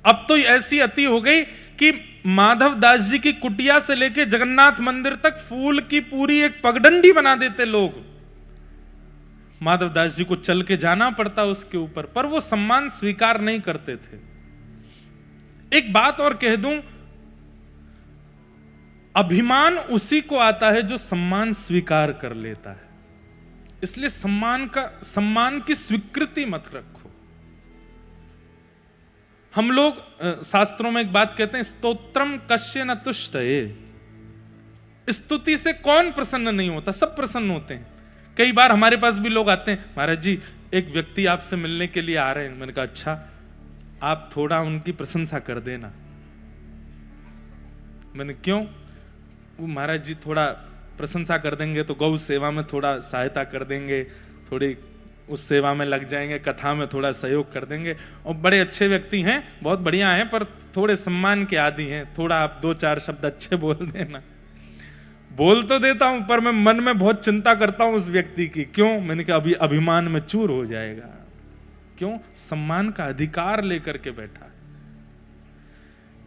अब तो ऐसी अति हो गई कि माधवदास जी की कुटिया से लेके जगन्नाथ मंदिर तक फूल की पूरी एक पगडंडी बना देते लोग। माधवदास जी को चल के जाना पड़ता उसके ऊपर, पर वो सम्मान स्वीकार नहीं करते थे। एक बात और कह दूं, अभिमान उसी को आता है जो सम्मान स्वीकार कर लेता है। इसलिए सम्मान की स्वीकृति मत रखो। हम लोग शास्त्रों में एक बात कहते हैं, स्तोत्रम कश्य न तुष्टये। स्तुति से कौन प्रसन्न नहीं होता? सब प्रसन्न होते हैं। कई बार हमारे पास भी लोग आते हैं, महाराज जी एक व्यक्ति आपसे मिलने के लिए आ रहे हैं। मैंने कहा अच्छा, आप थोड़ा उनकी प्रशंसा कर देना। मैंने क्यों? वो महाराज जी थोड़ा प्रशंसा कर देंगे तो गौ सेवा में थोड़ा सहायता कर देंगे, थोड़ी उस सेवा में लग जाएंगे, कथा में थोड़ा सहयोग कर देंगे, और बड़े अच्छे व्यक्ति हैं, बहुत बढ़िया हैं, पर थोड़े सम्मान के आदी हैं, थोड़ा आप 2-4 शब्द अच्छे बोल देना। बोल तो देता हूं, पर मैं मन में बहुत चिंता करता हूं उस व्यक्ति की। क्यों? मैंने कहा अभी अभिमान में चूर हो जाएगा। क्यों? सम्मान का अधिकार लेकर के बैठा है।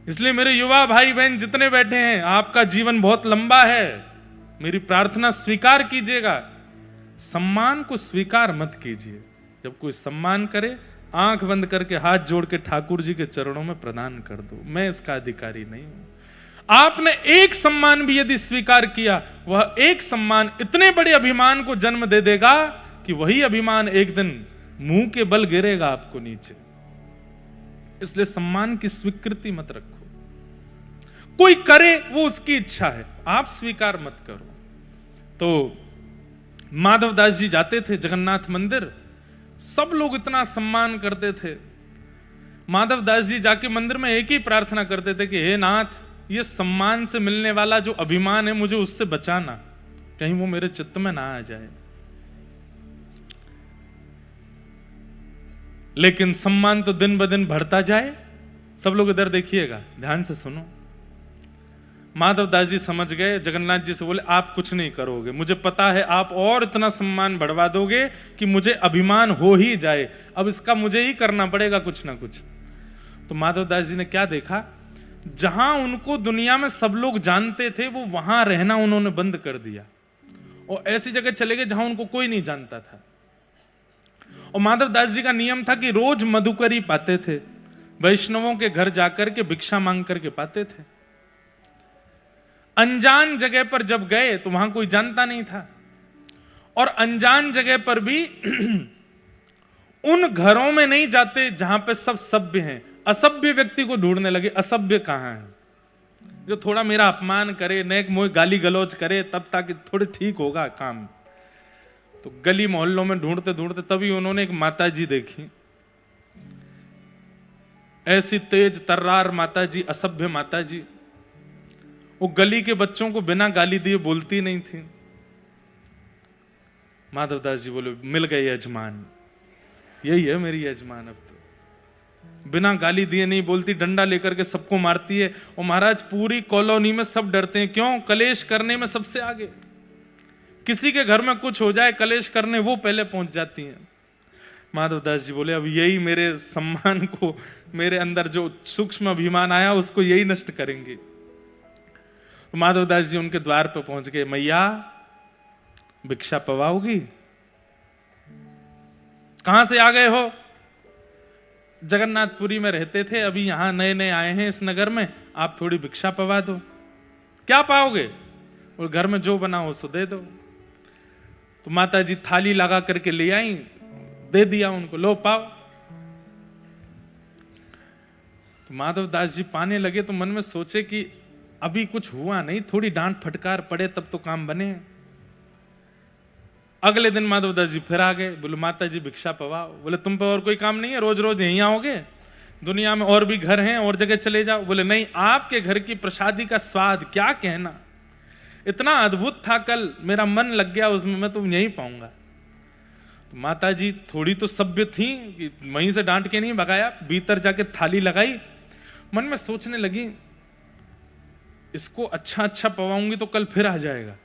इसलिए मेरे युवा भाई बहन जितने बैठे हैं, आपका जीवन बहुत लंबा है, मेरी प्रार्थना स्वीकार कीजिएगा, सम्मान को स्वीकार मत कीजिए। जब कोई सम्मान करे आंख बंद करके हाथ जोड़ के ठाकुर जी के चरणों में प्रदान कर दो, मैं इसका अधिकारी नहीं हूं। आपने एक सम्मान भी यदि स्वीकार किया, वह एक सम्मान इतने बड़े अभिमान को जन्म दे देगा कि वही अभिमान एक दिन मुंह के बल गिरेगा आपको नीचे। इसलिए सम्मान की स्वीकृति मत रखो। कोई करे वो उसकी इच्छा है, आप स्वीकार मत करो। तो माधवदास जी जाते थे जगन्नाथ मंदिर, सब लोग इतना सम्मान करते थे। माधवदास जी जाके मंदिर में एक ही प्रार्थना करते थे कि हे नाथ, ये सम्मान से मिलने वाला जो अभिमान है मुझे उससे बचाना, कहीं वो मेरे चित्त में ना आ जाए। लेकिन सम्मान तो दिन ब दिन बढ़ता जाए। सब लोग इधर देखिएगा, ध्यान से सुनो। माधवदास जी समझ गए, जगन्नाथ जी से बोले आप कुछ नहीं करोगे, मुझे पता है आप और इतना सम्मान बढ़वा दोगे कि मुझे अभिमान हो ही जाए, अब इसका मुझे ही करना पड़ेगा कुछ ना कुछ। तो माधवदास जी ने क्या देखा, जहां उनको दुनिया में सब लोग जानते थे वो वहां रहना उन्होंने बंद कर दिया और ऐसी जगह चले गए जहां उनको कोई नहीं जानता था। और माधवदास जी का नियम था कि रोज मधुकरी पाते थे, वैष्णवों के घर जाकर के भिक्षा मांग करके पाते थे। अनजान जगह पर जब गए तो वहां कोई जानता नहीं था, और अनजान जगह पर भी उन घरों में नहीं जाते जहां पे सब सभ्य हैं। असभ्य व्यक्ति को ढूंढने लगे, असभ्य कहां है, जो थोड़ा मेरा अपमान करे, नेक मोह गाली गलौज करे, तब ताकि थोड़े ठीक होगा काम। तो गली मोहल्लों में ढूंढते ढूंढते तभी उन्होंने एक माता जी देखी, ऐसी तेज तर्रार माता जी, असभ्य माता जी। वो गली के बच्चों को बिना गाली दिए बोलती नहीं थी। माधवदास जी बोले मिल गए यजमान, यही है मेरी यजमान। अब तो बिना गाली दिए नहीं बोलती, डंडा लेकर के सबको मारती है। और महाराज पूरी कॉलोनी में सब डरते हैं, क्यों? कलेश करने में सबसे आगे। किसी के घर में कुछ हो जाए कलेश करने वो पहले पहुंच जाती हैं। माधवदास जी बोले अब यही मेरे सम्मान को, मेरे अंदर जो सूक्ष्म अभिमान आया उसको यही नष्ट करेंगे। तो माधवदास जी उनके द्वार पर पहुंच गए, मैया भिक्षा पवाओगी? कहां से आ गए हो? जगन्नाथपुरी में रहते थे, अभी यहां नए नए आए हैं इस नगर में, आप थोड़ी भिक्षा पवा दो। क्या पाओगे? और घर में जो बना हो सो दे दो। तो माता जी थाली लगा करके ले आई, दे दिया उनको, लो पाओ। तो माधवदास जी पाने लगे तो मन में सोचे कि अभी कुछ हुआ नहीं, थोड़ी डांट फटकार पड़े तब तो काम बने। अगले दिन माधवदास जी फिर आ गए, बोले माता जी भिक्षा पवाओ। बोले तुम पे और कोई काम नहीं है, रोज रोज यहीं आओगे? दुनिया में और भी घर हैं, और जगह चले जाओ। बोले नहीं, आपके घर की प्रसादी का स्वाद क्या कहना, इतना अद्भुत था, कल मेरा मन लग गया उसमें, मैं तो यहीं पाऊंगा। तो माता जी थोड़ी तो सभ्य थी कि वहीं से डांट के नहीं भगाया, भीतर जाके थाली लगाई। मन में सोचने लगी इसको अच्छा अच्छा पवाऊंगी तो कल फिर आ जाएगा।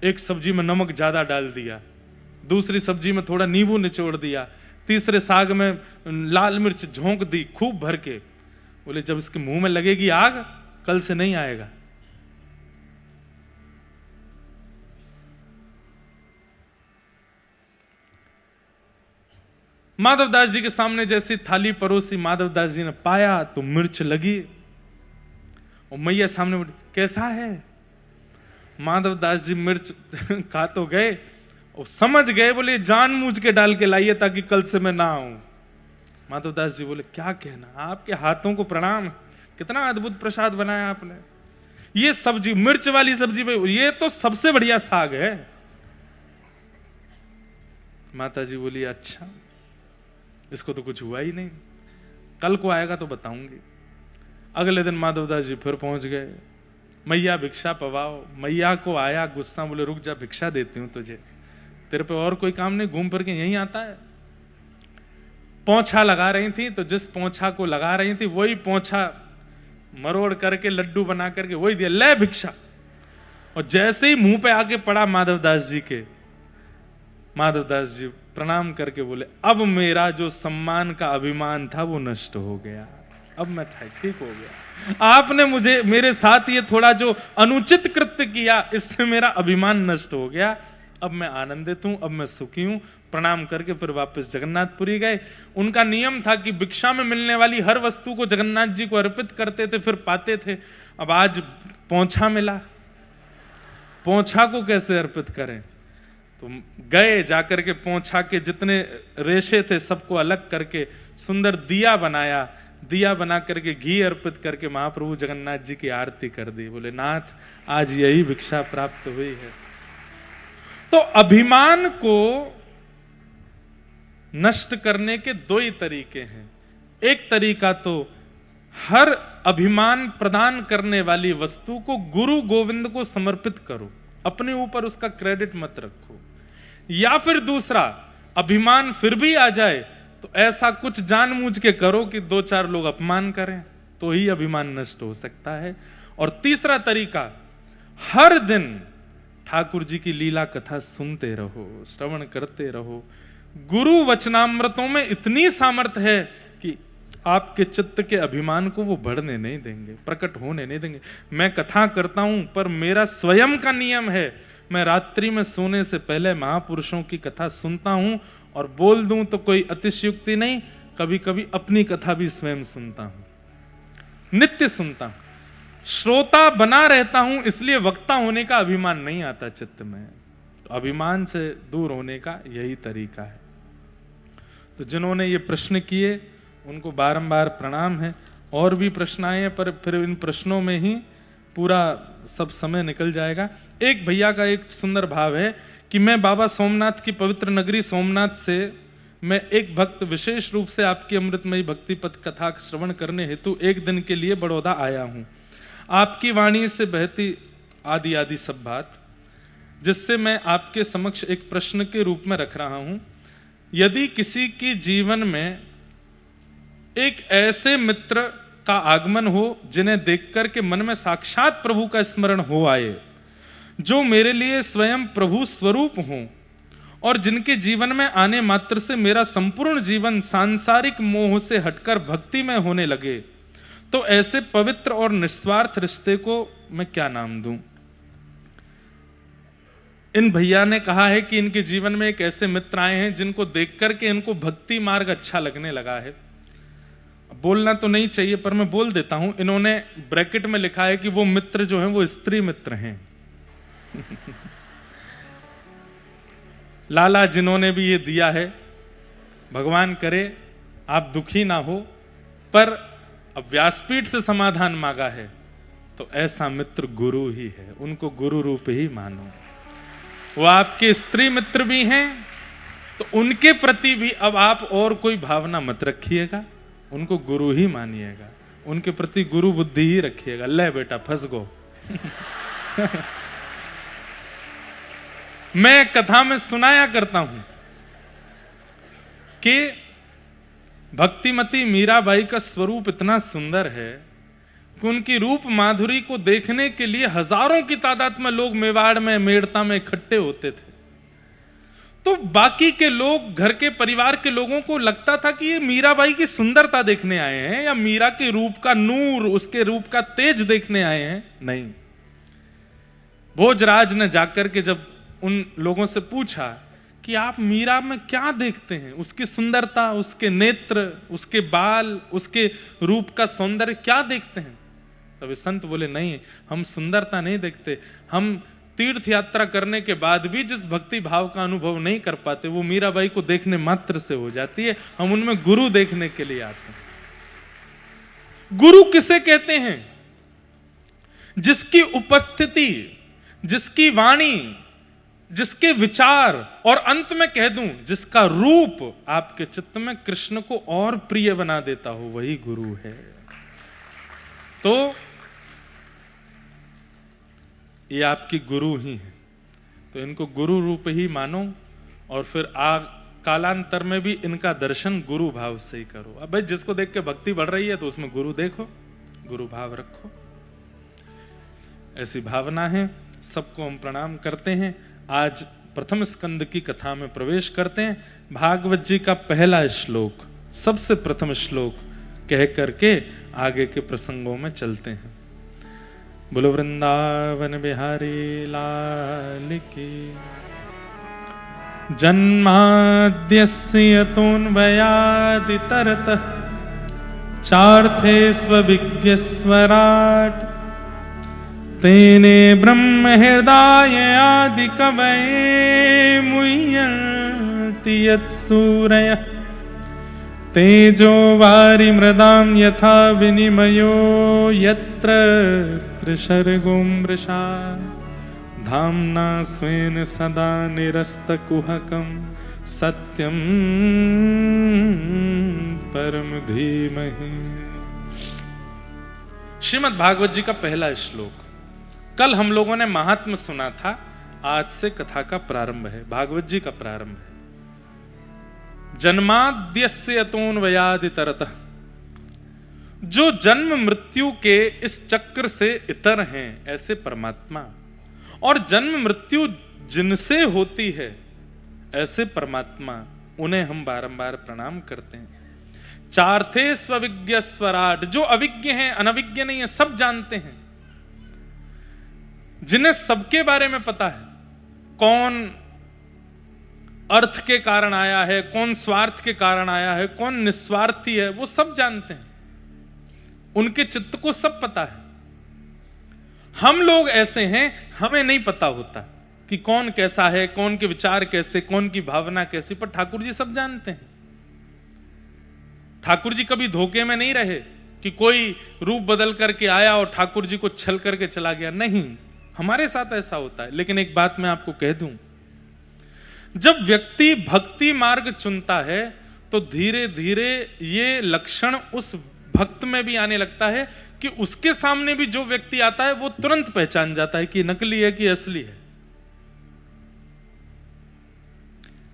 एक सब्जी में नमक ज्यादा डाल दिया, दूसरी सब्जी में थोड़ा नींबू निचोड़ दिया, तीसरे साग में लाल मिर्च झोंक दी खूब भर के। बोले जब इसके मुंह में लगेगी आग, कल से नहीं आएगा। माधवदास जी के सामने जैसी थाली परोसी, माधवदास जी ने पाया तो मिर्च लगी। और मैया सामने बोली कैसा है? माधवदास जी मिर्च खा तो गए और समझ गए, बोले जानबूझ के डाल के लाइए ताकि कल से मैं ना आऊं। माधवदास जी बोले क्या कहना, आपके हाथों को प्रणाम, कितना अद्भुत प्रसाद बनाया आपने। ये सब्जी, मिर्च वाली सब्जी, ये तो सबसे बढ़िया साग है। माता जी बोली अच्छा, इसको तो कुछ हुआ ही नहीं, कल को आएगा तो बताऊंगी। अगले दिन माधवदास जी फिर पहुंच गए, मैया भिक्षा पवाओ। मैया को आया गुस्सा, बोले रुक जा भिक्षा देती हूं तुझे, तेरे पे और कोई काम नहीं, घूम फिर के यहीं आता है। पोंछा लगा रही थी तो जिस पोंछा को लगा रही थी वही पोंछा मरोड़ करके लड्डू बना करके वही दिया, ले भिक्षा। और जैसे ही मुंह पे आके पड़ा माधवदास जी के, माधवदास जी प्रणाम करके बोले अब मेरा जो सम्मान का अभिमान था वो नष्ट हो गया, अब मैं ठीक हो गया। आपने मुझे, मेरे साथ ये थोड़ा जो अनुचित कृत्य किया, इससे मेरा अभिमान नष्ट हो गया, अब मैं आनंदित हूं, अब मैं सुखी हूं। प्रणाम करके फिर वापस जगन्नाथपुरी गए। उनका नियम था कि भिक्षा में मिलने वाली हर वस्तु को जगन्नाथ जी को अर्पित करते थे, फिर पाते थे। अब आज पोंछा मिला, पोंछा को कैसे अर्पित करें? तो गए, जाकर के पोंछा के जितने रेशे थे सबको अलग करके सुंदर दिया बनाया, दिया बना करके घी अर्पित करके महाप्रभु जगन्नाथ जी की आरती कर दी। बोले नाथ आज यही भिक्षा प्राप्त हुई है। तो अभिमान को नष्ट करने के दो ही तरीके हैं। एक तरीका तो हर अभिमान प्रदान करने वाली वस्तु को गुरु गोविंद को समर्पित करो, अपने ऊपर उसका क्रेडिट मत रखो। या फिर दूसरा, अभिमान फिर भी आ जाए तो ऐसा कुछ जानबूझ के करो कि दो चार लोग अपमान करें, तो ही अभिमान नष्ट हो सकता है। और तीसरा तरीका, हर दिन ठाकुर जी की लीला कथा सुनते रहो, श्रवण करते रहो। गुरु वचनामृतों में इतनी सामर्थ्य है कि आपके चित्त के अभिमान को वो बढ़ने नहीं देंगे, प्रकट होने नहीं देंगे। मैं कथा करता हूं, पर मेरा स्वयं का नियम है, मैं रात्रि में सोने से पहले महापुरुषों की कथा सुनता हूं, और बोल दूं तो कोई अतिशयोक्ति नहीं, कभी कभी अपनी कथा भी स्वयं सुनता हूं, नित्य सुनता हूं। श्रोता बना रहता हूं, इसलिए वक्ता होने का अभिमान नहीं आता चित्त में। अभिमान से दूर होने का यही तरीका है। तो जिन्होंने ये प्रश्न किए उनको बारंबार प्रणाम है। और भी प्रश्न आए हैं, पर फिर इन प्रश्नों में ही पूरा सब समय निकल जाएगा। एक भैया का एक सुंदर भाव है कि मैं बाबा सोमनाथ की पवित्र नगरी सोमनाथ से मैं एक भक्त विशेष रूप से आपकी अमृतमयी भक्ति पथ कथा श्रवण करने हेतु एक दिन के लिए बड़ौदा आया हूं। आपकी वाणी से बहती आदि आदि सब बात, जिससे मैं आपके समक्ष एक प्रश्न के रूप में रख रहा हूं। यदि किसी की जीवन में एक ऐसे मित्र का आगमन हो जिन्हें देखकर के मन में साक्षात प्रभु का स्मरण हो आए, जो मेरे लिए स्वयं प्रभु स्वरूप हों, और जिनके जीवन में आने मात्र से मेरा संपूर्ण जीवन सांसारिक मोह से हटकर भक्ति में होने लगे, तो ऐसे पवित्र और निस्वार्थ रिश्ते को मैं क्या नाम दूं? इन भैया ने कहा है कि इनके जीवन में एक ऐसे मित्र आए हैं जिनको देख करके इनको भक्ति मार्ग अच्छा लगने लगा है। बोलना तो नहीं चाहिए पर मैं बोल देता हूं। इन्होंने ब्रैकेट में लिखा है कि वो मित्र जो हैं वो स्त्री मित्र हैं। लाला जिन्होंने भी ये दिया है, भगवान करे आप दुखी ना हो, पर अब व्यासपीठ से समाधान मांगा है तो ऐसा मित्र गुरु ही है, उनको गुरु रूप ही मानो। वो आपके स्त्री मित्र भी हैं तो उनके प्रति भी अब आप और कोई भावना मत रखिएगा, उनको गुरु ही मानिएगा, उनके प्रति गुरु बुद्धि ही रखिएगा। ले बेटा फंस गो। मैं कथा में सुनाया करता हूं कि भक्तिमती मीराबाई का स्वरूप इतना सुंदर है कि उनकी रूप माधुरी को देखने के लिए हजारों की तादाद में लोग मेवाड़ में, मेड़ता में इकट्ठे होते थे। तो बाकी के लोग, घर के परिवार के लोगों को लगता था कि ये मीराबाई की सुंदरता देखने आए हैं या मीरा के रूप का नूर, उसके रूप का तेज देखने आए हैं। नहीं, भोजराज ने जाकर के जब उन लोगों से पूछा कि आप मीरा में क्या देखते हैं, उसकी सुंदरता, उसके नेत्र, उसके बाल, उसके रूप का सौंदर्य क्या देखते हैं, तब संत बोले नहीं, हम सुंदरता नहीं देखते, हम तीर्थ यात्रा करने के बाद भी जिस भक्ति भाव का अनुभव नहीं कर पाते वो मीराबाई को देखने मात्र से हो जाती है। हम उनमें गुरु देखने के लिए आते हैं। गुरु किसे कहते हैं? जिसकी उपस्थिति, जिसकी वाणी, जिसके विचार, और अंत में कह दूं जिसका रूप आपके चित्त में कृष्ण को और प्रिय बना देता हो, वही गुरु है। तो ये आपकी गुरु ही है, तो इनको गुरु रूप ही मानो, और फिर कालांतर में भी इनका दर्शन गुरु भाव से ही करो। अब भाई जिसको देख के भक्ति बढ़ रही है तो उसमें गुरु देखो, गुरु भाव रखो, ऐसी भावना है। सबको हम प्रणाम करते हैं। आज प्रथम स्कंद की कथा में प्रवेश करते हैं। भागवत जी का पहला श्लोक, सबसे प्रथम श्लोक कह करके आगे के प्रसंगों में चलते हैं। बोलो वृंदावन बिहारी लाल की। जन्माद्यस्य यतोऽन्वयादितरतः चार्थेष्वभिज्ञस्वराट् तेने ब्रह्म हृदय आदि कवये मुह्यन्ति यत्सूरयः तेजो वारि मृदां यथा विनिमयो यत्र त्रिसर्गो मृषा धाम्ना स्वेन सदा निरस्तकुहकं सत्यं परम धीमहि। श्रीमद् भागवत जी का पहला श्लोक। कल हम लोगों ने महात्म्य सुना था, आज से कथा का प्रारंभ है, भागवत जी का प्रारंभ है। जन्माद्यस्य यतोऽन्वयादितरतः, जो जन्म मृत्यु के इस चक्र से इतर हैं ऐसे परमात्मा, और जन्म मृत्यु जिनसे होती है ऐसे परमात्मा, उन्हें हम बारंबार प्रणाम करते हैं। चार्थे स्वविज्ञ स्वराट, जो अविज्ञ हैं, अनविज्ञ नहीं है, सब जानते हैं, जिन्हें सबके बारे में पता है, कौन अर्थ के कारण आया है, कौन स्वार्थ के कारण आया है, कौन निस्वार्थी है, वो सब जानते हैं, उनके चित्त को सब पता है। हम लोग ऐसे हैं, हमें नहीं पता होता कि कौन कैसा है, कौन के विचार कैसे, कौन की भावना कैसी, पर ठाकुर जी सब जानते हैं। ठाकुर जी कभी धोखे में नहीं रहे कि कोई रूप बदल करके आया और ठाकुर जी को छल करके चला गया, नहीं, हमारे साथ ऐसा होता है। लेकिन एक बात मैं आपको कह दूं, जब व्यक्ति भक्ति मार्ग चुनता है तो धीरे धीरे ये लक्षण उस भक्त में भी आने लगता है कि उसके सामने भी जो व्यक्ति आता है वो तुरंत पहचान जाता है कि नकली है कि असली है।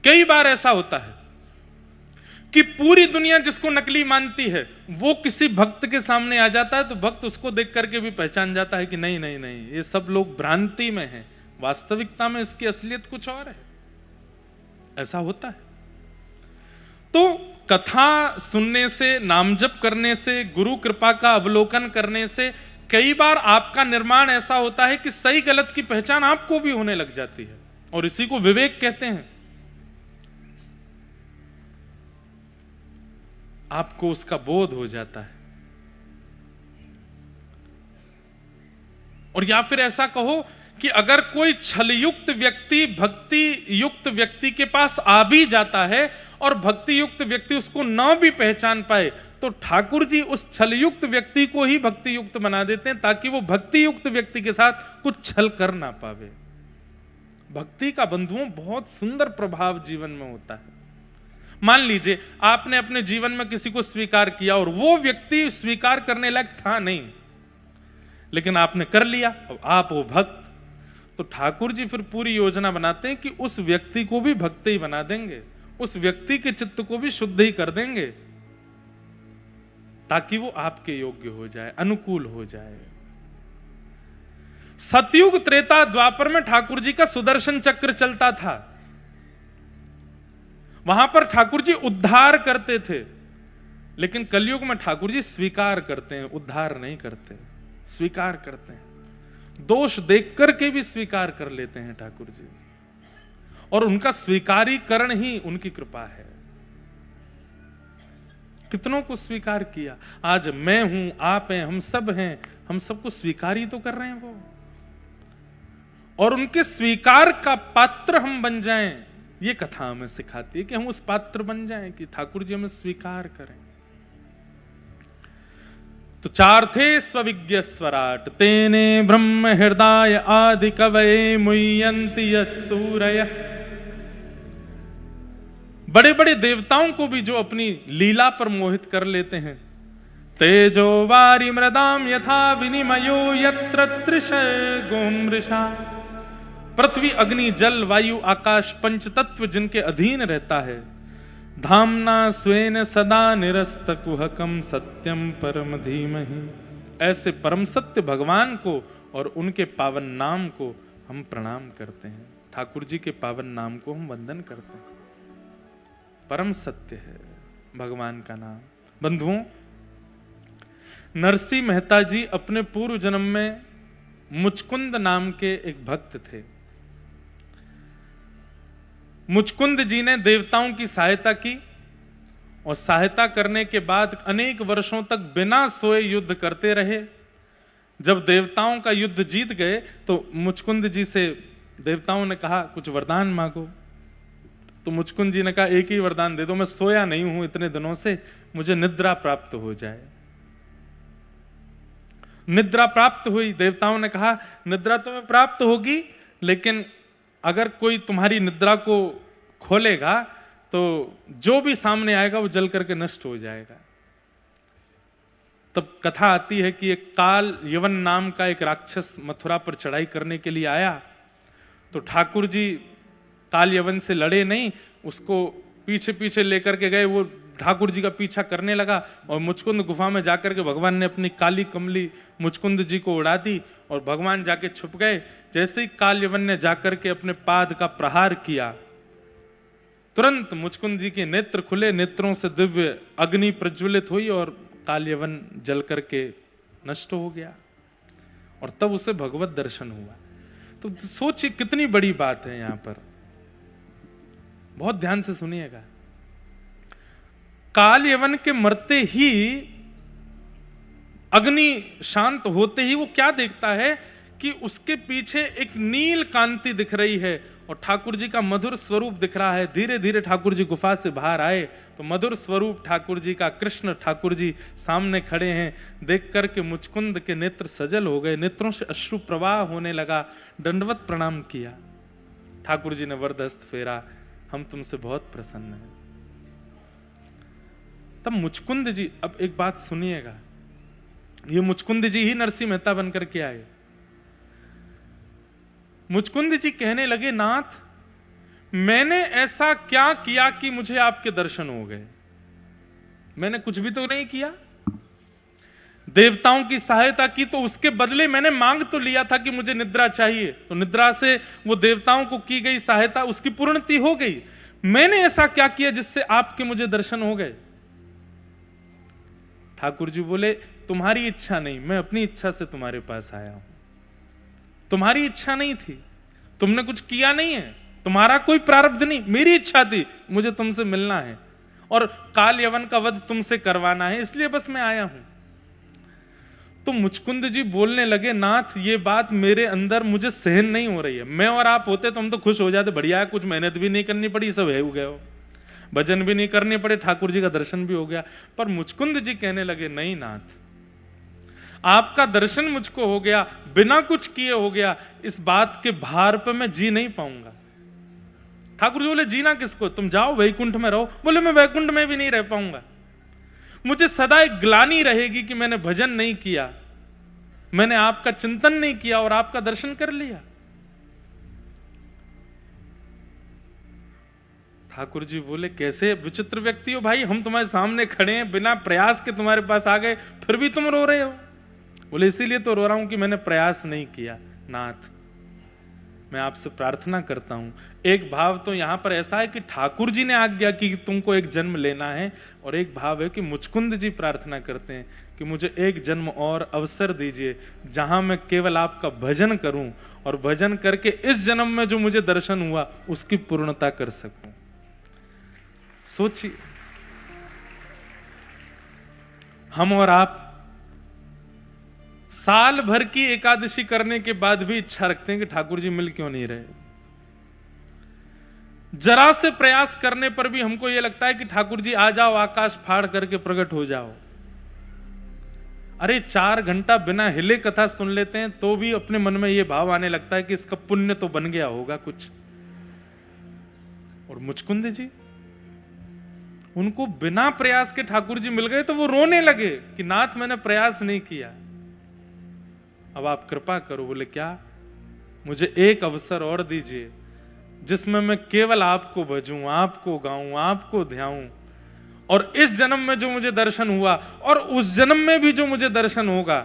कई बार ऐसा होता है कि पूरी दुनिया जिसको नकली मानती है वो किसी भक्त के सामने आ जाता है तो भक्त उसको देख करके भी पहचान जाता है कि नहीं नहीं नहीं, ये सब लोग भ्रांति में हैं, वास्तविकता में इसकी असलियत कुछ और है। ऐसा होता है। तो कथा सुनने से, नाम जप करने से, गुरु कृपा का अवलोकन करने से कई बार आपका निर्माण ऐसा होता है कि सही गलत की पहचान आपको भी होने लग जाती है, और इसी को विवेक कहते हैं। आपको उसका बोध हो जाता है। और या फिर ऐसा कहो कि अगर कोई छलयुक्त व्यक्ति भक्ति युक्त व्यक्ति के पास आ भी जाता है और भक्ति युक्त व्यक्ति उसको न भी पहचान पाए, तो ठाकुर जी उस छलयुक्त व्यक्ति को ही भक्ति युक्त बना देते हैं ताकि वो भक्ति युक्त व्यक्ति के साथ कुछ छल कर ना पावे। भक्ति का बंधुओं बहुत सुंदर प्रभाव जीवन में होता है। मान लीजिए आपने अपने जीवन में किसी को स्वीकार किया और वो व्यक्ति स्वीकार करने लायक था नहीं, लेकिन आपने कर लिया, अब आप वो भक्त, तो ठाकुर जी फिर पूरी योजना बनाते हैं कि उस व्यक्ति को भी भक्त ही बना देंगे, उस व्यक्ति के चित्त को भी शुद्ध ही कर देंगे ताकि वो आपके योग्य हो जाए, अनुकूल हो जाए। सतयुग त्रेता द्वापर में ठाकुर जी का सुदर्शन चक्र चलता था, वहां पर ठाकुर जी उद्धार करते थे, लेकिन कलयुग में ठाकुर जी स्वीकार करते हैं, उद्धार नहीं करते, स्वीकार करते हैं। दोष देख करके भी स्वीकार कर लेते हैं ठाकुर जी, और उनका स्वीकारीकरण ही उनकी कृपा है। कितनों को स्वीकार किया, आज मैं हूं, आप हैं, हम सब हैं, हम सबको स्वीकार ही तो कर रहे हैं वो, और उनके स्वीकार का पात्र हम बन जाएं, ये कथा हमें सिखाती है कि हम उस पात्र बन जाएं कि ठाकुर जी हमें स्वीकार करें। तो चार्थे स्वविज्ञ स्वराट तेने ब्रह्म हृदय आदि कवये मुह्यन्ति यत्सूरयः। बड़े बड़े देवताओं को भी जो अपनी लीला पर मोहित कर लेते हैं। तेजो वारि मृदाम यथा विनिमयो यत्र त्रिसर्गो मृषा। पृथ्वी अग्नि जल वायु आकाश पंच तत्व जिनके अधीन रहता है। धाम्ना स्वेन सदा निरस्त कुहकम सत्यम परम धीमहि। ऐसे परम सत्य भगवान को और उनके पावन नाम को हम प्रणाम करते हैं। ठाकुर जी के पावन नाम को हम वंदन करते हैं। परम सत्य है भगवान का नाम। बंधुओं, नरसिंह मेहता जी अपने पूर्व जन्म में मुचकुंद नाम के एक भक्त थे। मुचकुंद जी ने देवताओं की सहायता की और सहायता करने के बाद अनेक वर्षों तक बिना सोए युद्ध करते रहे। जब देवताओं का युद्ध जीत गए तो मुचकुंद जी से देवताओं ने कहा कुछ वरदान मांगो। तो मुचकुंद जी ने कहा एक ही वरदान दे दो, मैं सोया नहीं हूं इतने दिनों से, मुझे निद्रा प्राप्त हो जाए। निद्रा प्राप्त हुई। देवताओं ने कहा निद्रा तुम्हें प्राप्त होगी, लेकिन अगर कोई तुम्हारी निद्रा को खोलेगा तो जो भी सामने आएगा वो जल करके नष्ट हो जाएगा। तब कथा आती है कि एक काल यवन नाम का एक राक्षस मथुरा पर चढ़ाई करने के लिए आया। तो ठाकुर जी काल यवन से लड़े नहीं, उसको पीछे पीछे लेकर के गए। वो ठाकुर जी का पीछा करने लगा और मुचकुंद गुफा में जाकर के भगवान ने अपनी काली कमली मुचकुंद जी को उड़ा दी और भगवान जाके छुप गए। जैसे ही काल यवन ने जाकर के अपने पाद का प्रहार किया, तुरंत मुचकुंद जी के नेत्र खुले, नेत्रों से दिव्य अग्नि प्रज्वलित हुई और काल यवन जल करके नष्ट हो गया और तब उसे भगवत दर्शन हुआ। तो सोचिए कितनी बड़ी बात है यहां पर, बहुत ध्यान से सुनिएगा। काल यवन के मरते ही, अग्नि शांत होते ही वो क्या देखता है कि उसके पीछे एक नील कांति दिख रही है और ठाकुर जी का मधुर स्वरूप दिख रहा है। धीरे धीरे ठाकुर जी गुफा से बाहर आए तो मधुर स्वरूप ठाकुर जी का, कृष्ण ठाकुर जी सामने खड़े हैं। देख करके मुचकुंद के नेत्र सजल हो गए, नेत्रों से अश्रु प्रवाह होने लगा। दंडवत प्रणाम किया। ठाकुर जी ने वरदहस्त फेरा, हम तुमसे बहुत प्रसन्न हैं। तब मुचकुंद जी, अब एक बात सुनिएगा, ये मुचकुंद जी ही नरसिंह मेहता बनकर के आए। मुचकुंद जी कहने लगे नाथ, मैंने ऐसा क्या किया कि मुझे आपके दर्शन हो गए? मैंने कुछ भी तो नहीं किया। देवताओं की सहायता की तो उसके बदले मैंने मांग तो लिया था कि मुझे निद्रा चाहिए, तो निद्रा से वो देवताओं को की गई सहायता उसकी पूर्णति हो गई। मैंने ऐसा क्या किया जिससे आपके मुझे दर्शन हो गए? ठाकुर जी बोले तुम्हारी इच्छा नहीं, मैं अपनी इच्छा से तुम्हारे पास आया हूं। तुम्हारी इच्छा नहीं थी, तुमने कुछ किया नहीं है, तुम्हारा कोई प्रारब्ध नहीं, मेरी इच्छा थी, मुझे तुमसे मिलना है और काल यवन का वध तुमसे करवाना है, इसलिए बस मैं आया हूं। तो मुचकुंद जी बोलने लगे नाथ, ये बात मेरे अंदर मुझे सहन नहीं हो रही है। मैं और आप होते तो हम तो खुश हो जाते, बढ़िया है, कुछ मेहनत भी नहीं करनी पड़ी, सब है गए हो, भजन भी नहीं करने पड़े, ठाकुर जी का दर्शन भी हो गया। पर मुचकुंद जी कहने लगे नहीं नाथ, आपका दर्शन मुझको हो गया, बिना कुछ किए हो गया, इस बात के भार पे मैं जी नहीं पाऊंगा। ठाकुर जी बोले जीना किसको, तुम जाओ वैकुंठ में रहो। बोले मैं वैकुंठ में भी नहीं रह पाऊंगा, मुझे सदा एक ग्लानि रहेगी कि मैंने भजन नहीं किया, मैंने आपका चिंतन नहीं किया और आपका दर्शन कर लिया। ठाकुर जी बोले कैसे विचित्र व्यक्ति हो भाई, हम तुम्हारे सामने खड़े हैं, बिना प्रयास के तुम्हारे पास आ गए, फिर भी तुम रो रहे हो। बोले इसीलिए तो रो रहा हूं कि मैंने प्रयास नहीं किया। नाथ, मैं आपसे प्रार्थना करता हूं। एक भाव तो यहां पर ऐसा है कि ठाकुर जी ने आज्ञा की कि तुमको एक जन्म लेना है, और एक भाव है कि मुचकुंद जी प्रार्थना करते हैं कि मुझे एक जन्म और अवसर दीजिए जहां मैं केवल आपका भजन करूं और भजन करके इस जन्म में जो मुझे दर्शन हुआ उसकी पूर्णता कर सकूं। सोचिए, हम और आप साल भर की एकादशी करने के बाद भी इच्छा रखते हैं कि ठाकुर जी मिल क्यों नहीं रहे। जरा से प्रयास करने पर भी हमको यह लगता है कि ठाकुर जी आ जाओ, आकाश फाड़ करके प्रकट हो जाओ। अरे 4 घंटा बिना हिले कथा सुन लेते हैं तो भी अपने मन में यह भाव आने लगता है कि इसका पुण्य तो बन गया होगा कुछ। और मुचकुंद जी, उनको बिना प्रयास के ठाकुर जी मिल गए तो वो रोने लगे कि नाथ मैंने प्रयास नहीं किया, अब आप कृपा करो। बोले क्या? मुझे एक अवसर और दीजिए जिसमें मैं केवल आपको भजूं, आपको गाऊं, आपको ध्याऊं, और इस जन्म में जो मुझे दर्शन हुआ और उस जन्म में भी जो मुझे दर्शन होगा,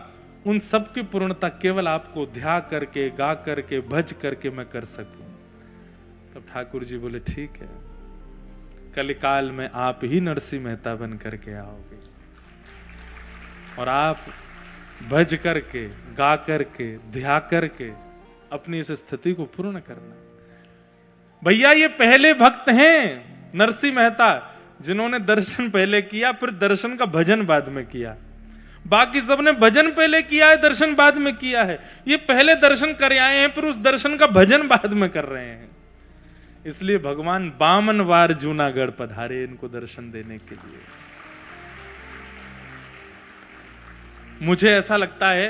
उन सब की पूर्णता केवल आपको ध्या करके, गा करके, भज करके मैं कर सकूं। तब ठाकुर जी बोले ठीक है, कलिकाल में आप ही नरसिंह मेहता बन करके आओगे और आप भज करके, गा करके, ध्या करके अपनी इस स्थिति को पूर्ण करना। भैया ये पहले भक्त हैं नरसिंह मेहता, जिन्होंने दर्शन पहले किया, फिर दर्शन का भजन बाद में किया। बाकी सबने भजन पहले किया है, दर्शन बाद में किया है। ये पहले दर्शन कर आए हैं, फिर उस दर्शन का भजन बाद में कर रहे हैं। इसलिए भगवान 52 बार जूनागढ़ पधारे इनको दर्शन देने के लिए। मुझे ऐसा लगता है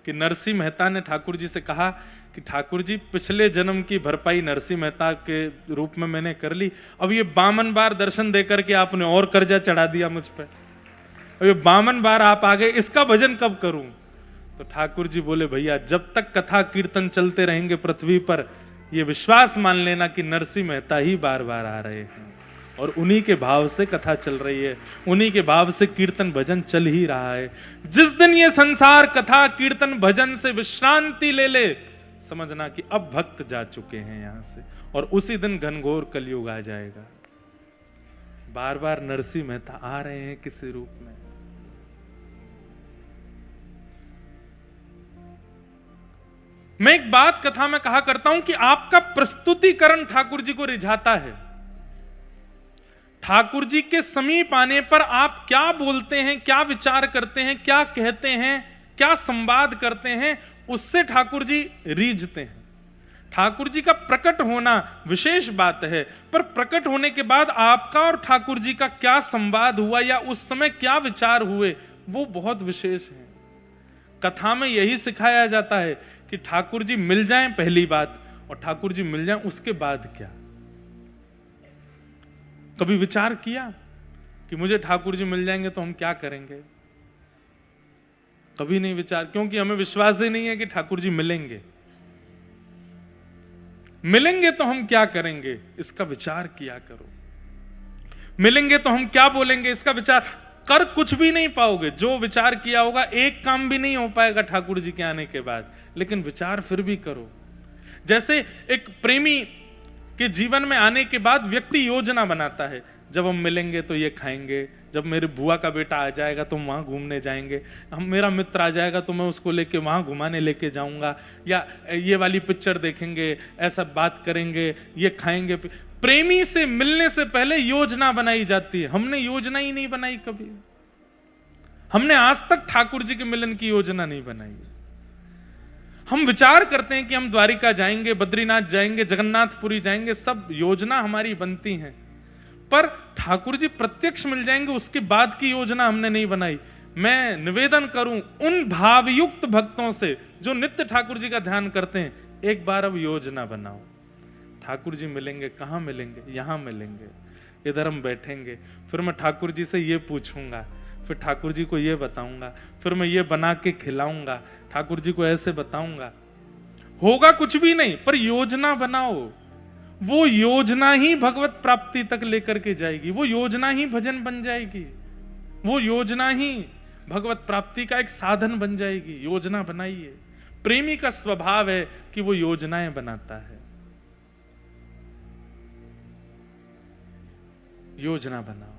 कि नरसिंह मेहता ने ठाकुर जी से कहा कि ठाकुर जी, पिछले जन्म की भरपाई नरसिंह मेहता के रूप में मैंने कर ली, अब ये 52 बार दर्शन देकर के आपने और कर्जा चढ़ा दिया मुझ पर, अब ये 52 बार आप आ गए, इसका भजन कब करूं? तो ठाकुर जी बोले, भैया जब तक कथा कीर्तन चलते रहेंगे पृथ्वी पर, ये विश्वास मान लेना कि नरसिंह मेहता ही बार बार आ रहे हैं, और उन्हीं के भाव से कथा चल रही है, उन्हीं के भाव से कीर्तन भजन चल ही रहा है। जिस दिन ये संसार कथा कीर्तन भजन से विश्रांति ले ले, समझना कि अब भक्त जा चुके हैं यहां से, और उसी दिन घनघोर कलयुग आ जाएगा। बार बार नरसिंह मेहता आ रहे हैं किसी रूप में। मैं एक बात कथा में कहा करता हूं कि आपका प्रस्तुतिकरण ठाकुर जी को रिझाता है। ठाकुर जी के समीप आने पर आप क्या बोलते हैं, क्या विचार करते हैं, क्या कहते हैं, क्या संवाद करते हैं, उससे ठाकुर जी रीझते हैं। ठाकुर जी का प्रकट होना विशेष बात है, पर प्रकट होने के बाद आपका और ठाकुर जी का क्या संवाद हुआ या उस समय क्या विचार हुए, वो बहुत विशेष है। कथा में यही सिखाया जाता है कि ठाकुर जी मिल जाएं पहली बात, और ठाकुर जी मिल जाएं उसके बाद क्या। कभी विचार किया कि मुझे ठाकुर जी मिल जाएंगे तो हम क्या करेंगे? कभी नहीं विचार, क्योंकि हमें विश्वास ही नहीं है कि ठाकुर जी मिलेंगे। मिलेंगे तो हम क्या करेंगे, इसका विचार किया करो। मिलेंगे तो हम क्या बोलेंगे, इसका विचार कर कुछ भी नहीं पाओगे। जो विचार किया होगा एक काम भी नहीं हो पाएगा ठाकुर जी के आने के बाद, लेकिन विचार फिर भी करो। जैसे एक प्रेमी के जीवन में आने के बाद व्यक्ति योजना बनाता है, जब हम मिलेंगे तो ये खाएंगे, जब मेरे बुआ का बेटा आ जाएगा तो वहां घूमने जाएंगे, मेरा मित्र आ जाएगा तो मैं उसको लेके वहां घुमाने लेके जाऊंगा, या ये वाली पिक्चर देखेंगे, ऐसा बात करेंगे, ये खाएंगे। प्रेमी से मिलने से पहले योजना बनाई जाती है। हमने योजना ही नहीं बनाई कभी। हमने आज तक ठाकुर जी के मिलन की योजना नहीं बनाई। हम विचार करते हैं कि हम द्वारिका जाएंगे, बद्रीनाथ जाएंगे, जगन्नाथपुरी जाएंगे, सब योजना हमारी बनती हैं, पर ठाकुर जी प्रत्यक्ष मिल जाएंगे उसके बाद की योजना हमने नहीं बनाई। मैं निवेदन करूं उन भावयुक्त भक्तों से जो नित्य ठाकुर जी का ध्यान करते हैं, एक बार अब योजना बनाओ। ठाकुर जी मिलेंगे, कहां मिलेंगे? यहां मिलेंगे, इधर हम बैठेंगे, फिर मैं ठाकुर जी से ये पूछूंगा, फिर ठाकुर जी को ये बताऊंगा, फिर मैं ये बना के खिलाऊंगा, ठाकुर जी को ऐसे बताऊंगा। होगा कुछ भी नहीं, पर योजना बनाओ। वो योजना ही भगवत प्राप्ति तक लेकर के जाएगी, वो योजना ही भजन बन जाएगी, वो योजना ही भगवत प्राप्ति का एक साधन बन जाएगी। योजना बनाइए। प्रेमी का स्वभाव है कि वो योजनाएं बनाता है। योजना बनाओ।